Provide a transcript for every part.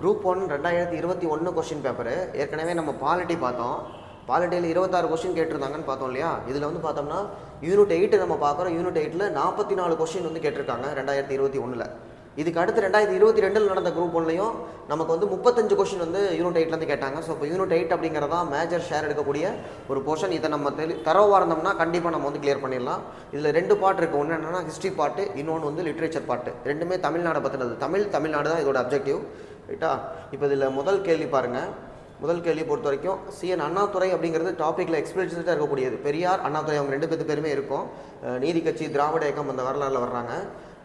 Group 1 2021 question paper. ஏற்கனவே நம்ம polity பார்த்தோம். பாலிட்டியில் 26 கொஸ்டின் கேட்டிருந்தாங்கன்னு பார்த்தோம் இல்லையா? இதில் வந்து பார்த்தோம்னா யூனிட் 8 நம்ம பார்க்குறோம். யூனிட் 8ல் 44 கொஸ்டின் வந்து கேட்டிருக்காங்க 2021. இதுக்கு அடுத்து 2022 நடந்த குரூப் 1லையும் நமக்கு வந்து 35 கொஸ்டின் வந்து யூனிட் 8லேருந்து கேட்டாங்க. ஸோ இப்போ யூனிட் 8 அப்படிங்கிறதா மேஜர் ஷேர் எடுக்கக்கூடிய ஒரு போர்ஷன். இதை நம்ம தரவாக இருந்தோம்னா கண்டிப்பாக நம்ம வந்து கிளியர் பண்ணிடலாம். இதில் 2 பார்ட் இருக்குது. ஒன்று என்னென்னா ஹிஸ்ட்ரி பார்ட்டு, இன்னொன்று வந்து லிட்ரேச்சர் பார்ட்டு. ரெண்டுமே தமிழ்நாடை பற்றினது. தமிழ்நாடு தான் இதோட அப்ஜெக்டிவ், ரைட்டா? இப்போ இதில் முதல் கேள்வி பாருங்கள். முதல் கேள்வி பொறுத்த வரைக்கும் சிஎன் அண்ணாதுரை அப்படிங்கிறது டாப்பிக்கில் எக்ஸ்பிளிசிட்டாக இருக்கக்கூடியது. பெரியார், அண்ணாதுரை அவங்க 2 பேருமே இருக்கும். நீதி கட்சி, திராவிட இயக்கம் அந்த வரலாறுல வர்றாங்க.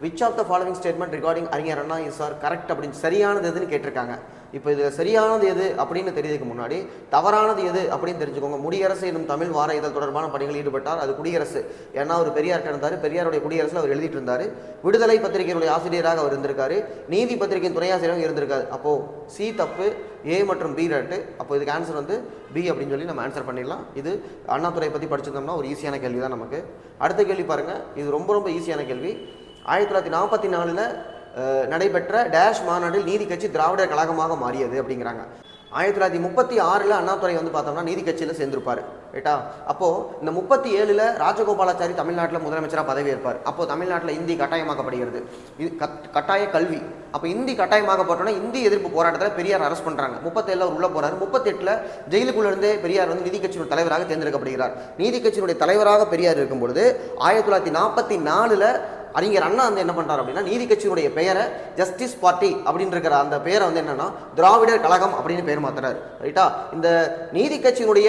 Which of the following statement regarding அறிஞர் அண்ணா இஸ் ஆர் கரெக்ட் அப்படின்னு சரியானது எதுன்னு கேட்டிருக்காங்க. இப்போ இது சரியானது எது அப்படின்னு தெரியறதுக்கு முன்னாடி தவறானது எது அப்படின்னு தெரிஞ்சுக்கோங்க. முடியரசு என்னும் தமிழ் வார இதழ் தொடர்பான பணிகள் ஈடுபட்டார். அது குடியரசு. ஏன்னா அவர் பெரியார் இருந்தார். பெரியாருடைய குடியரசில் அவர் எழுதிட்டு இருந்தார். விடுதலை பத்திரிகையினுடைய ஆசிரியராக அவர் இருந்திருக்காரு. நீதி பத்திரிகையின் துணை ஆசிரியராக இருந்திருக்காரு. அப்போது சி தப்பு, ஏ மற்றும் பி ரைட்டு. அப்போ இதுக்கு ஆன்சர் வந்து பி அப்படின்னு சொல்லி நம்ம ஆன்சர் பண்ணிடலாம். இது அண்ணாதுரை பற்றி படிச்சிருந்தோம்னா ஒரு ஈஸியான கேள்வி தான் நமக்கு. அடுத்த கேள்வி பாருங்கள். இது ரொம்ப ஈஸியான கேள்வி. 1944 நடைபெற்ற டேஷ் மாநாட்டில் நீதி கட்சி திராவிடர் கழகமாக மாறியது அப்படிங்கிறாங்க. 1936 அண்ணாதுரை வந்து பார்த்தோம்னா நீதி கட்சியில் சேர்ந்திருப்பார், ரைட்டா? அப்போது இந்த 37 ராஜகோபாலாச்சாரி தமிழ்நாட்டில் முதலமைச்சராக பதவி ஏற்பார். அப்போது தமிழ்நாட்டில் இந்தி கட்டாயமாக்கப்படுகிறது. இது கட்டாய கல்வி. அப்போ இந்தி கட்டாயமாக்கப்பட்டோன்னா இந்தி எதிர்ப்பு போராட்டத்தில் பெரியார் அரெஸ்ட் பண்ணுறாங்க. 37 அவர் உள்ளே போகிறார். 38 ஜெயிலுக்குள்ளேருந்தே பெரியார் வந்து நீதி கட்சியினுடைய தலைவராக தேர்ந்தெடுக்கப்படுகிறார். நீதி கட்சியினுடைய தலைவராக பெரியார் இருக்கும்பொழுது 1944 அறிஞர் அண்ணா வந்து என்ன பண்ணுறாரு அப்படின்னா நீதி கட்சியினுடைய பெயரை ஜஸ்டிஸ் பார்ட்டி அப்படின்னு இருக்கிற அந்த பெயரை வந்து என்னன்னா திராவிடர் கழகம் அப்படின்னு பெயர் மாத்துறாரு, ரைட்டா? இந்த நீதி கட்சியினுடைய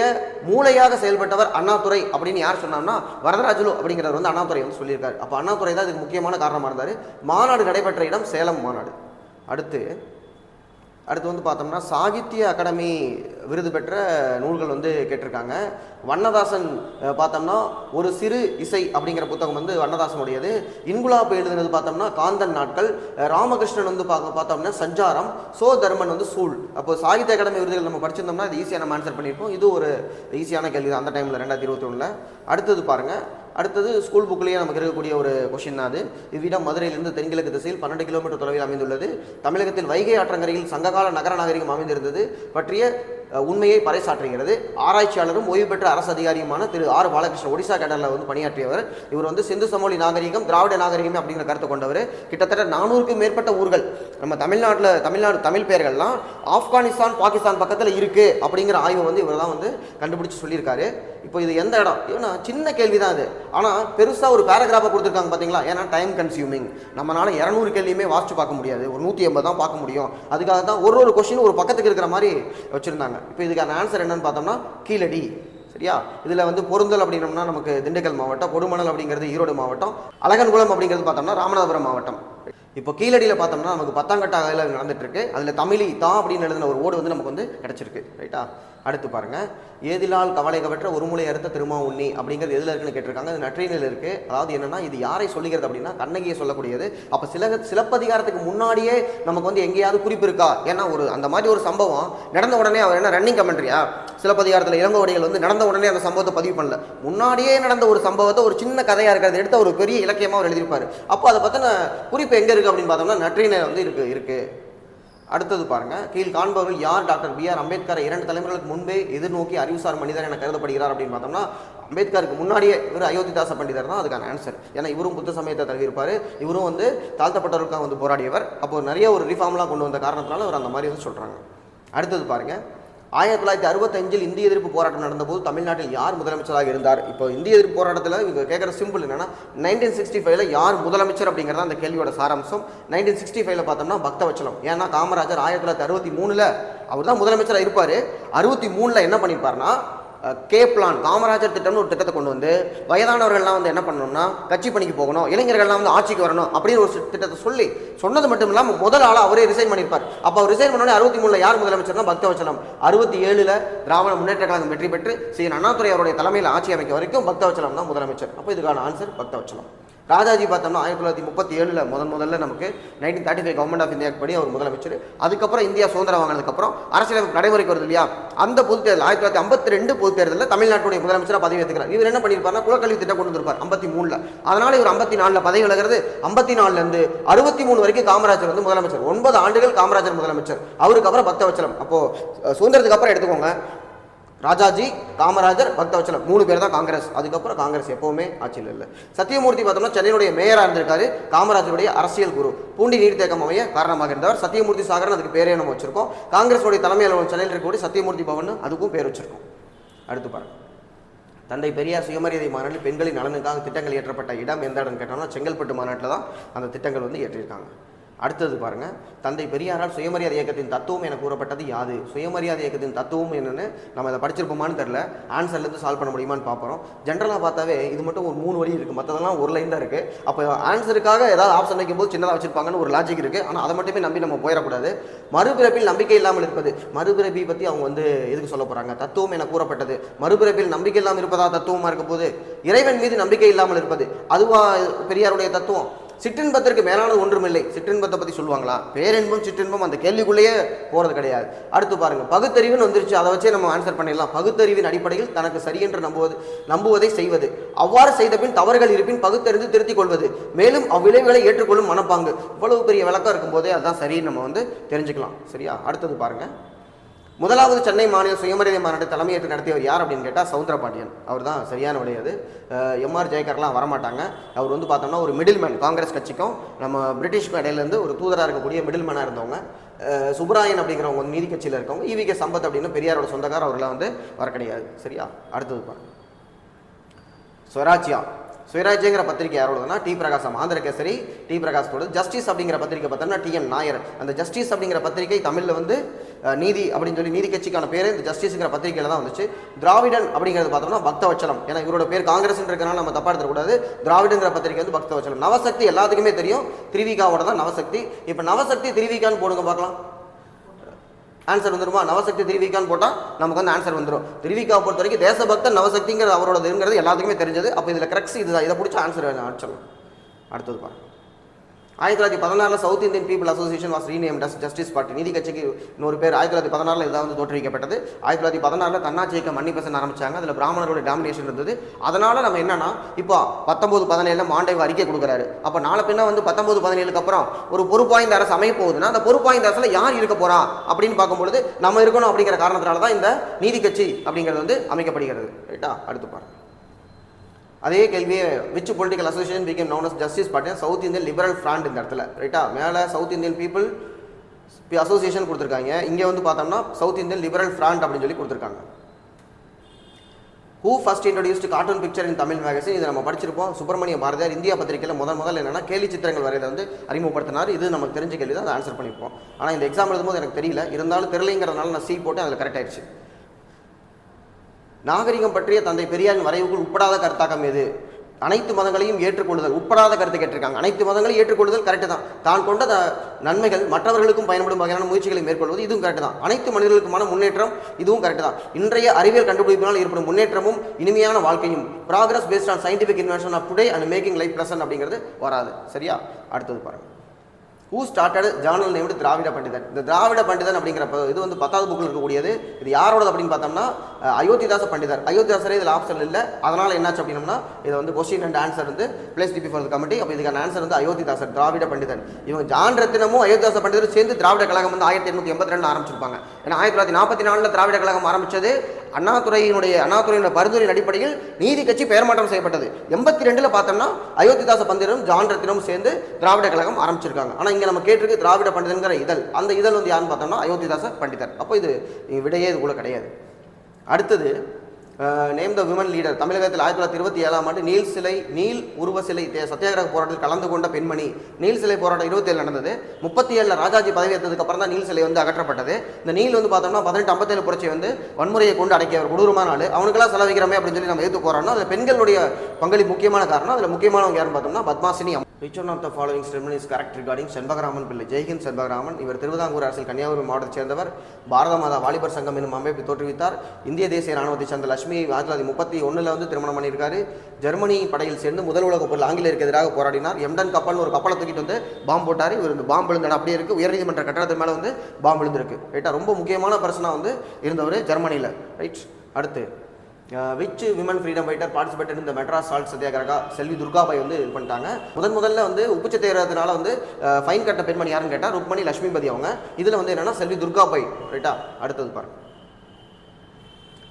மூளையாக செயல்பட்டவர் அண்ணாதுரை அப்படின்னு யார் சொன்னார்னா வரதராஜலு அப்படிங்கிறவர் வந்து அண்ணாதுரை வந்து சொல்லியிருக்காரு. அப்போ அண்ணாதுரை தான் இதுக்கு முக்கியமான காரணமாக இருந்தார். மாநாடு நடைபெற்ற இடம் சேலம் மாநாடு. அடுத்து வந்து பார்த்தோம்னா சாகித்ய அகாடமி விருது பெற்ற நூல்கள் வந்து கேட்டிருக்காங்க. வண்ணதாசன் பார்த்தோம்னா ஒரு சிறு இசை அப்படிங்கிற புத்தகம் வந்து வண்ணதாசனுடையது. இன்குலாப் எழுதுனது பார்த்தோம்னா காந்தன் நாட்கள். ராமகிருஷ்ணன் வந்து பார்த்தோம்னா சஞ்சாரம். சோ தர்மன் வந்து சூழ். அப்போ சாகித்ய அகாடமி விருதுகள் நம்ம படிச்சிருந்தோம்னா இது ஈஸியாக நம்ம ஆன்சர் பண்ணியிருப்போம். இது ஒரு ஈஸியான கேள்வி தான் அந்த டைமில் 2021. அடுத்தது பாருங்கள். அடுத்தது ஸ்கூல் புக்லேயே நமக்கு இருக்கக்கூடிய ஒரு கொஷின் தான் அது. இவ்விடம் மதுரையிலிருந்து தென்கிழக்கு திசையில் 12 கிலோமீட்டர் தொலைவில் அமைந்துள்ளது. தமிழகத்தில் வைகை ஆற்றங்கரையில் சங்ககால நகர நாகரிகம் அமைந்திருந்தது பற்றிய உண்மையை பறைசாற்றுகிறது. ஆராய்ச்சியாளரும் ஓய்வு பெற்ற அரசு அதிகாரியுமான திரு ஆர் பாலகிருஷ்ணன் ஒடிசா கேடரில் வந்து பணியாற்றியவர். இவர் வந்து சிந்து சமவெளி நாகரிகம் திராவிட நாகரிகம் அப்படிங்கிற கருத்தை கொண்டவர். கிட்டத்தட்ட 400க்கும் மேற்பட்ட ஊர்கள் நம்ம தமிழ்நாடு தமிழ் பெயர்கள்லாம் ஆப்கானிஸ்தான் பாகிஸ்தான் பக்கத்தில் இருக்குது அப்படிங்கிற ஆய்வு வந்து இவர் தான் வந்து கண்டுபிடிச்சு சொல்லியிருக்காரு. இப்போ இது எந்த இடம்? ஏன்னா சின்ன கேள்வி தான் அது. ஆனால் பெருசாக ஒரு பேராகிராஃபை கொடுத்துருக்காங்க பார்த்தீங்களா? ஏன்னா டைம் கன்சியூமிங். நம்மளால 200 கேள்வியுமே வாசிச்சு பார்க்க முடியாது. ஒரு 180 தான் பார்க்க முடியும். அதுக்காக தான் ஒரு கொஸ்டின் ஒரு பக்கத்துக்கு இருக்கிற மாதிரி வச்சுருந்தாங்க. இப்போ இதுக்கான ஆன்சர் என்னன்னு பார்த்தோம்னா கீழடி, சரியா? இதில் வந்து பொருந்தல் அப்படின்னோம்னா நமக்கு திண்டுக்கல் மாவட்டம், கொடுமணல் அப்படிங்கிறது ஈரோடு மாவட்டம், அழகன்குளம் அப்படிங்கிறது பார்த்தோம்னா ராமநாதபுரம் மாவட்டம். இப்போ கீழடியில் பார்த்தோம்னா நமக்கு 10ஆம் கட்ட அகல நடந்துட்டு இருக்கு. அதில் தமிழி தா அப்படின்னு எழுதின ஒரு ஓடு வந்து நமக்கு வந்து கிடைச்சிருக்கு, ரைட்டா? அடுத்து பாருங்க. ஏதிலால் கவலை கவற்ற ஒரு மூலை அறுத்த திருமா உண்ணி அப்படிங்கிறது எதில் இருக்குன்னு கேட்டிருக்காங்க. இது நற்றினில் இருக்கு. அதாவது என்னன்னா இது யாரை சொல்லுகிறது அப்படின்னா கண்ணகியை சொல்லக்கூடியது. அப்போ சிலப்பதிகாரத்துக்கு முன்னாடியே நமக்கு வந்து எங்கேயாவது குறிப்பு இருக்கா? ஏன்னா அந்த மாதிரி ஒரு சம்பவம் நடந்த உடனே அவர் என்ன ரன்னிங் கமெண்ட்ரியா? சிலப்பதிகாரத்தில் இளங்கோவடிகள் வந்து நடந்த உடனே அந்த சம்பவத்தை பதிவு பண்ணல. முன்னாடியே நடந்த ஒரு சம்பவத்தை ஒரு சின்ன கதையாக இருக்கிறத எடுத்து ஒரு பெரிய இலக்கியமாக அவர் எழுதியிருப்பார். அப்போ அதை பற்றின குறிப்பு எங்கே இருக்குது அப்படின்னு பார்த்தோம்னா நற்றினில் வந்து இருக்கு. அடுத்தது பாருங்க. கீழ் காண்பவர்கள் யார்? டாக்டர் பி ஆர் அம்பேத்கர் 2 தலைமுறைகளுக்கு முன்பே எதிர்நோக்கி அறிவுசார் மனிதர் என கருதப்படுகிறார் அப்படின்னு பார்த்தோம்னா அம்பேத்கருக்கு முன்னாடியே இவர் அயோத்திதாச பண்டிதர் தான் அதுக்கான ஆன்சர். ஏன்னா இவரும் புத்த சமயத்தை தழுவியிருப்பார். இவரும் வந்து தாழ்த்தப்பட்டவர்களுக்காக வந்து போராடியவர். அப்போ நிறைய ஒரு ரிஃபார்ம்லாம் கொண்டு வந்த காரணத்தினால அவர் அந்த மாதிரி வந்து சொல்கிறாங்க. அடுத்தது பாருங்க. 1965 இந்திய எதிர்ப்பு போராட்டம் நடந்தபோது தமிழ்நாட்டில் யார் முதலமைச்சராக இருந்தார்? இப்போ இந்திய எதிர்ப்பு போராட்டத்தில் இவங்க கேட்குற சிம்பிள் என்னன்னா 1965 யார் முதலமைச்சர் அப்படிங்கிறத அந்த கேள்வியோட சாராம்சம். 1965 பார்த்தோம்னா பக்தவச்சலம். ஏன்னா காமராஜர் 1963 அவர் தான் முதலமைச்சராக இருப்பார். 63 என்ன பண்ணியிருப்பார்னா கே பிளான் காமராஜர் திட்டம்னு ஒரு திட்டத்தை கொண்டு வந்து வயதானவர்கள்லாம் வந்து என்ன பண்ணணும்னா கட்சி பணிக்கு போகணும், இளைஞர்கள்லாம் வந்து ஆட்சிக்கு வரணும் அப்படின்னு ஒரு திட்டத்தை சொன்னது மட்டும் இல்லாமல் முதல் ஆளாக அவரே ரிசைன் பண்ணியிருப்பார். அப்போ அவர் ரிசைன் பண்ணோடனே 63 யார் முதலமைச்சர்னா பக்தவச்சலம். 67 திராவிட முன்னேற்ற கழகம் வெற்றி பெற்று அண்ணாதுரை அவருடைய தலைமையில் ஆட்சி அமைக்க வரைக்கும் பக்தவச்சலம் தான் முதலமைச்சர். அப்போ இதுக்கான ஆன்சர் பக்தவச்சலம். ராஜாஜி பார்த்தோம்னா 1937 முதல்ல நமக்கு 1935 கவர்மெண்ட் ஆஃப் இந்தியா படி அவர் முதலமைச்சர். அதுக்கப்புறம் இந்தியா சுதந்திரம் வாங்கினதுக்கப்புறம் அரசியலமைப்பு நடைமுறைக்கு வருது இல்லையா, அந்த பொது தேர்தல் 1952 பொது தேர்தலில் தமிழ்நாட்டுடைய முதலமைச்சராக பதவி ஏற்றுக்கிறார். இவர் என்ன பண்ணியிருப்பார்னா குலக்கல்வி திட்டம் கொண்டு வந்திருப்பார் 53. அதனால இவர் 54 பதவி விலகிறது. 54 63 வரைக்கும் காமராஜர் வந்து முதலமைச்சர். 9 ஆண்டுகள் காமராஜர் முதலமைச்சர். அவருக்கு அப்புறம் பக்தவச்சலம். அப்போ சுதந்திரத்துக்கு அப்புறம் எடுத்துக்கோங்க, ராஜாஜி, காமராஜர், பக்தவச்சலம் 3 பேர் தான் காங்கிரஸ். அதுக்கப்புறம் காங்கிரஸ் எப்பவுமே ஆட்சியில் இல்லை. சத்தியமூர்த்தி பார்த்தோம்னா சென்னையுடைய மேயராக இருந்திருக்காரு. காமராஜருடைய அரசியல் குரு. பூண்டி நீர்த்தேக்கம் அமைய காரணமாக இருந்தவர். சத்தியமூர்த்தி சாகர்னு அதுக்கு பேரே நம்ம வச்சிருக்கோம். காங்கிரஸுடைய தலைமை அலுவலகம் சென்னையில் இருக்கக்கூடிய சத்தியமூர்த்தி பவன் அதுக்கும் பேர் வச்சிருக்கோம். அடுத்து பாருங்க, தந்தை பெரியார் சுயமரியாதை மாநாட்டில் பெண்களின் நலனுக்காக திட்டங்கள் இயற்றப்பட்ட இடம் எந்த இடம்னு கேட்டோம்னா செங்கல்பட்டு மாநாட்டில் தான் அந்த திட்டங்கள் வந்து இயற்றியிருக்காங்க. அடுத்தது பாருங்க, தந்தை பெரியாரால் சுயமரியாதை இயக்கத்தின் தத்துவம் என கூறப்பட்டது யாது? சுயமரியாதை இயக்கத்தின் தத்துவம் என்னன்னு நம்ம அதை படிச்சிருப்போமான்னு தெரியல, ஆன்சர்லேருந்து சால்வ் பண்ண முடியுமான்னு பார்ப்போம். ஜென்ரலாக பார்த்தாவே இது மட்டும் ஒரு 3 வரி இருக்குது, மற்றதெல்லாம் ஒரு லைன் தான் இருக்குது. அப்போ ஆன்சருக்காக ஏதாவது ஆப்ஷன் வைக்கும்போது சின்னதாக வச்சிருப்பாங்கன்னு ஒரு லாஜிக் இருக்குது. ஆனால் அதை மட்டுமே நம்பி நம்ம போயிடக்கூடாது. மறுபிறப்பில் நம்பிக்கை இல்லாமல் இருப்பது, மறுபிறப்பை பற்றி அவங்க வந்து எதுக்கு சொல்ல போகிறாங்க? தத்துவம் என கூறப்பட்டது. மறுபிறப்பில் நம்பிக்கை இல்லாமல் இருப்பதா தத்துவமாக இருக்க போது? இறைவன் மீது நம்பிக்கை இல்லாமல் இருப்பது அதுவா பெரியாருடைய தத்துவம்? சிற்றின்பத்திற்கு மேலானது ஒன்றுமில்லை. சிற்றின்பத்தை பற்றி சொல்லுவாங்களா? பேரின்பம் சிற்றின்பம் அந்த கேள்விக்குள்ளேயே போகிறது கிடையாது. அடுத்து பாருங்க, பகுத்தறிவுன்னு வந்துருச்சு, அதை வச்சே நம்ம ஆன்சர் பண்ணிடலாம். பகுத்தறிவின் அடிப்படையில் தனக்கு சரி என்று நம்புவதை செய்வது, அவ்வாறு செய்த பின் தவறுகள் இருப்பின் பகுத்தறிந்து திருத்திக் கொள்வது, மேலும் அவ்விளைவுகளை ஏற்றுக்கொள்ளும் மனப்பாங்கு. இவ்வளவு பெரிய விளக்கம் இருக்கும்போதே அதுதான் சரின்னு நம்ம வந்து தெரிஞ்சுக்கலாம். சரியா? அடுத்தது பாருங்க, முதலாவது சென்னை மாநில சுயமரியாதை மாநாட்டை தலைமையேற்று நடத்தியவர் யார் அப்படின்னு கேட்டால் சவுந்தரபாண்டியன். அவர் தான் சரியான விடையாது. எம்ஆர் ஜெயக்கர்லாம் வரமாட்டாங்க. அவர் வந்து பார்த்தோம்னா ஒரு மிடில் மேன், காங்கிரஸ் கட்சிக்கும் நம்ம பிரிட்டிஷ்க்கும் இடையிலேருந்து ஒரு தூதராக இருக்கக்கூடிய மிடில் மேனாக இருந்தவங்க. சுப்ராயன் அப்படிங்கிறவங்க வந்து நீதி கட்சியில் இருக்கவங்க. ஈவிகே சம்பத் அப்படின்னு பெரியாரோட சொந்தக்காரர், அவரெல்லாம் வந்து வர கிடையாது. சரியா? அடுத்தது பாருங்க, ஸ்வராஜ்யா. சுயராஜ்யங்கிற பத்திரிகை யாரோடதுன்னா டி பிரகாசம், ஆந்திர கேசரி டி பிரகாசத்தோட. ஜஸ்டிஸ் அப்படிங்கிற பத்திரிகை பார்த்தோம்னா டிஎன் நாயர். அந்த ஜஸ்டிஸ் அப்படிங்கிற பத்திரிகை தமிழில் வந்து நீதி அப்படின்னு சொல்லி நீதி கட்சிக்கான பேர் இந்த ஜஸ்டிஸ்ங்கிற பத்திரிகையில் தான் வந்துச்சு. திராவிடன் அப்படிங்கிறது பார்த்தோம்னா பக்தவச்சலம். ஏன்னா இவரோட பேர் காங்கிரஸ் இருக்கிறனால நம்ம தப்பா எடுத்துக்கூடாது. திராவிடங்கிற பத்திரிகை வந்து பக்தவச்சலம். நவசக்தி எல்லாத்துக்குமே தெரியும், திருவிகாவோட தான் நவசக்தி. இப்போ நவசக்தி திருவிகான்னு போடுங்க பார்க்கலாம், ஆன்சர் வந்துருமா? நவசக்தி திருவிக்கான்னு போட்டால் நமக்கு வந்து ஆன்சர் வந்துடும். திருவிக்காவை பொறுத்த வரைக்கும் தேசபக்தன் நவசக்திங்கிற அவரோடதுங்கிறது எல்லாத்துக்குமே தெரிஞ்சது. அப்போ இதில் கிரக்ஸ் இதுதான், இதை பிடிச்ச ஆன்சர் அடிச்சிடலாம். அடுத்தது பாருங்க, 1916 south Indian people association was renamed as justice party. நீதி கட்சிக்கு இன்னொரு பேர் 1916 இதான் வந்து தோற்றுவிக்கப்பட்டது. 1916 தன்னாட்சி இயக்கம் மன்னிப்பசன் ஆரம்பிச்சாங்க. அதில் பிராமணர்களுடைய டாமினேஷன் இருந்தது. அதனால நம்ம என்னன்னா இப்போ 1917 மாண்டேவ் அறிக்கை கொடுக்குறாரு. அப்போ நாளை பின்ன வந்து 1917 அப்புறம் ஒரு பொறுப்பாய்ந்த அரசு அமைய போகுதுன்னா அந்த பொறுப்பாய்ந்த அரசுல யார் இருக்க போறா அப்படின்னு பார்க்கும்பொழுது நம்ம இருக்கணும் அப்படிங்கிற காரணத்தினால தான் இந்த நீதி கட்சி அப்படிங்கிறது வந்து அமைக்கப்படுகிறது. ரைட்டா? அடுத்து பாருங்க, அதே கேள்வியே which political association became known as justice party? South Indian liberal front. இந்த இடத்துல ரைட்டா மேலே சவுத் இந்தியன் பீப்புள் அசோசியேஷன் கொடுத்துருக்காங்க, இங்கே வந்து பார்த்தோம்னா சவுத் இந்தியன் லிபரல் ஃப்ரண்ட் அப்படின்னு சொல்லி கொடுத்துருக்காங்க. Who first introduced cartoon picture in Tamil magazine? இதை நம்ம படிச்சிருப்போம். சுப்பிரமணிய பாரதியார் இந்தியா பத்திரிகையில் முதல் என்னன்னா கேலி சித்திரங்கள் வரையில வந்து அறிமுகப்படுத்தினார். இது நமக்கு தெரிஞ்ச கேள்வி தான், அதை ஆன்சர் பண்ணியிருப்போம். ஆனால் இந்த எக்ஸாம் எழுதும்போது எனக்கு தெரியல, இருந்தாலும் தெரியலைங்கிறதுனால நான் சி போட்டு அதில் கரெக்ட் ஆயிடுச்சு. நாகரிகம் பற்றிய தந்தை பெரியாரின் வரைவுக்குள் உட்படாத கருத்தாக்கம் எது? அனைத்து மதங்களையும் ஏற்றுக்கொள்ளுதல். உட்படாத கருத்து கேட்டிருக்காங்க. அனைத்து மதங்களையும் ஏற்றுக்கொள்ளுதல் கரெக்டு தான். தான் கொண்ட நன்மைகள் மற்றவர்களுக்கும் பயன்படும் வகையான முயற்சிகளை மேற்கொள்வது இதுவும் கரெக்டு தான். அனைத்து மனிதர்களுக்குமான முன்னேற்றம் இதுவும் கரெக்டு தான். இன்றைய அறிவியல் கண்டுபிடிப்பினால் ஏற்படும் முன்னேற்றமும் இனிமையான வாழ்க்கையும் progress based on scientific invention of today and making life pleasant அப்படிங்கிறது வராது. சரியா? அடுத்தது பாருங்க, who started journal named Dravida Pandithan? இந்த திராவிட பண்டிதன் அப்படிங்கிற இது வந்து 10வது புக்கில் இருக்கக்கூடியது. இது யாரோடது அப்படின்னு பார்த்தோம்னா அயோத்திதாச பண்டிதர். அயோத்திதாசரே இதில் ஆப்ஷன் இல்லை. அதனால் என்னாச்சு அப்படின்னா இதை வந்து கொஸ்டின் அண்ட் ஆன்சர் வந்து பிளேஸ் பிஃபோர் தி கமிட்டி. அப்போ இதுக்கான ஆன்சர் வந்து அயோத்திதாசர், திராவிட பண்டிதன். இவங்க ஜான் ரத்தினமும் அயோத்திதாச பண்டிதரும் சேர்ந்து திராவிட கழகம் வந்து 1882 ஆரம்பிச்சிருப்பாங்க. ஏன்னா 1944 திராவிட கழகம் ஆரம்பிச்சது அண்ணாதுரையினுடைய பரிந்துரையின் அடிப்படையில் நீதி கட்சி பெயர் மாற்றம் செய்யப்பட்டது. 82 பார்த்தோம்னா அயோத்திதாச பண்டிதரும் ஜான் ரத்தினமும் சேர்ந்து திராவிட கழகம் ஆரம்பிச்சிருக்காங்க. ஆனால் இங்கே நம்ம கேட்டிருக்கு திராவிட பண்டிதன்கிற இதழ். அந்த இதழ் வந்து யாருன்னு பார்த்தோம்னா அயோத்திதாச பண்டிதர். அப்போ இது விடையே இது கூட கிடையாது. அடுத்தது நேம் த விமன் லீடர். தமிழகத்தில் 1927 ஆண்டு நீல் உருவ சிலை சத்தியாகிரக போராட்டத்தில் கலந்து கொண்ட பெண்மணி. நீல் சிலை போராட்டம் 27 நடந்தது. 37 ராஜாஜி பதவி ஏற்றதுக்கு அப்புறம் தான் நீல் சிலை வந்து அகற்றப்பட்டது. இந்த நீல் வந்து பார்த்தோம்னா 1857 புரட்சி வந்து வன்முறையை கொண்டு அடக்கியவர், கொடூரமான ஆள். அவனுக்கெல்லாம் செலவிக்கிறமே அப்படின்னு சொல்லி நம்ம ஏற்று போறோம்னா அதில் பெண்களுடைய பங்களிப்பு முக்கியமான காரணம். அதில் முக்கியமானவங்க யாருன்னு பார்த்தோம்னா Padmasini. Which one of the following statement is correct regarding Chempakaraman Pillai? Jai Hind Shenbagaraman. இவர் திருவிதாங்கூர் அரசில் கன்னியாகுமரி மாவட்டத்தைச் சேர்ந்தவர். பாரத மாதா வாலிபர் சங்கம் என்னும் அமைப்பை தோற்றுவித்தார். இந்திய தேசிய ராணுவத்தைச் சேர்ந்த லட்சுமி 1931 வந்து திருமணம் பண்ணியிருக்காரு. ஜெர்மனி படையில் சேர்ந்து முதல் உலக போரில் ஆங்கிலேயருக்கு எதிராக போராடினார். எம்டன் கப்பல்னு ஒரு கப்பலை தூக்கிட்டு வந்து பாம்பு போட்டார். இவர் இந்த பாம்பு விழுந்த அப்படியே இருக்குது. உயர்நீதிமன்ற கட்டடத்து மேலே வந்து பாம்பு விழுந்திருக்கு. ரைட்டா, ரொம்ப முக்கியமான பர்சனாக வந்து இருந்தவர் ஜெர்மனியில். ரைட். அடுத்து which women freedom fighter participated இந்த மெட்ராஸ் சால்ட் சத்தியாகிரகா? செல்வி துர்காபாய் வந்து இது பண்ணிட்டாங்க. முதல்ல வந்து உப்பு சத்தியாகிரகத்தினால வந்து ஃபைன் கட்ட பெண்மணி யாருன்னு கேட்டால் ருக்மணி லட்சுமிபதி அவங்க. இதில் வந்து என்னன்னா செல்வி துர்காபாய். ரைட்டா. அடுத்தது பாருங்க,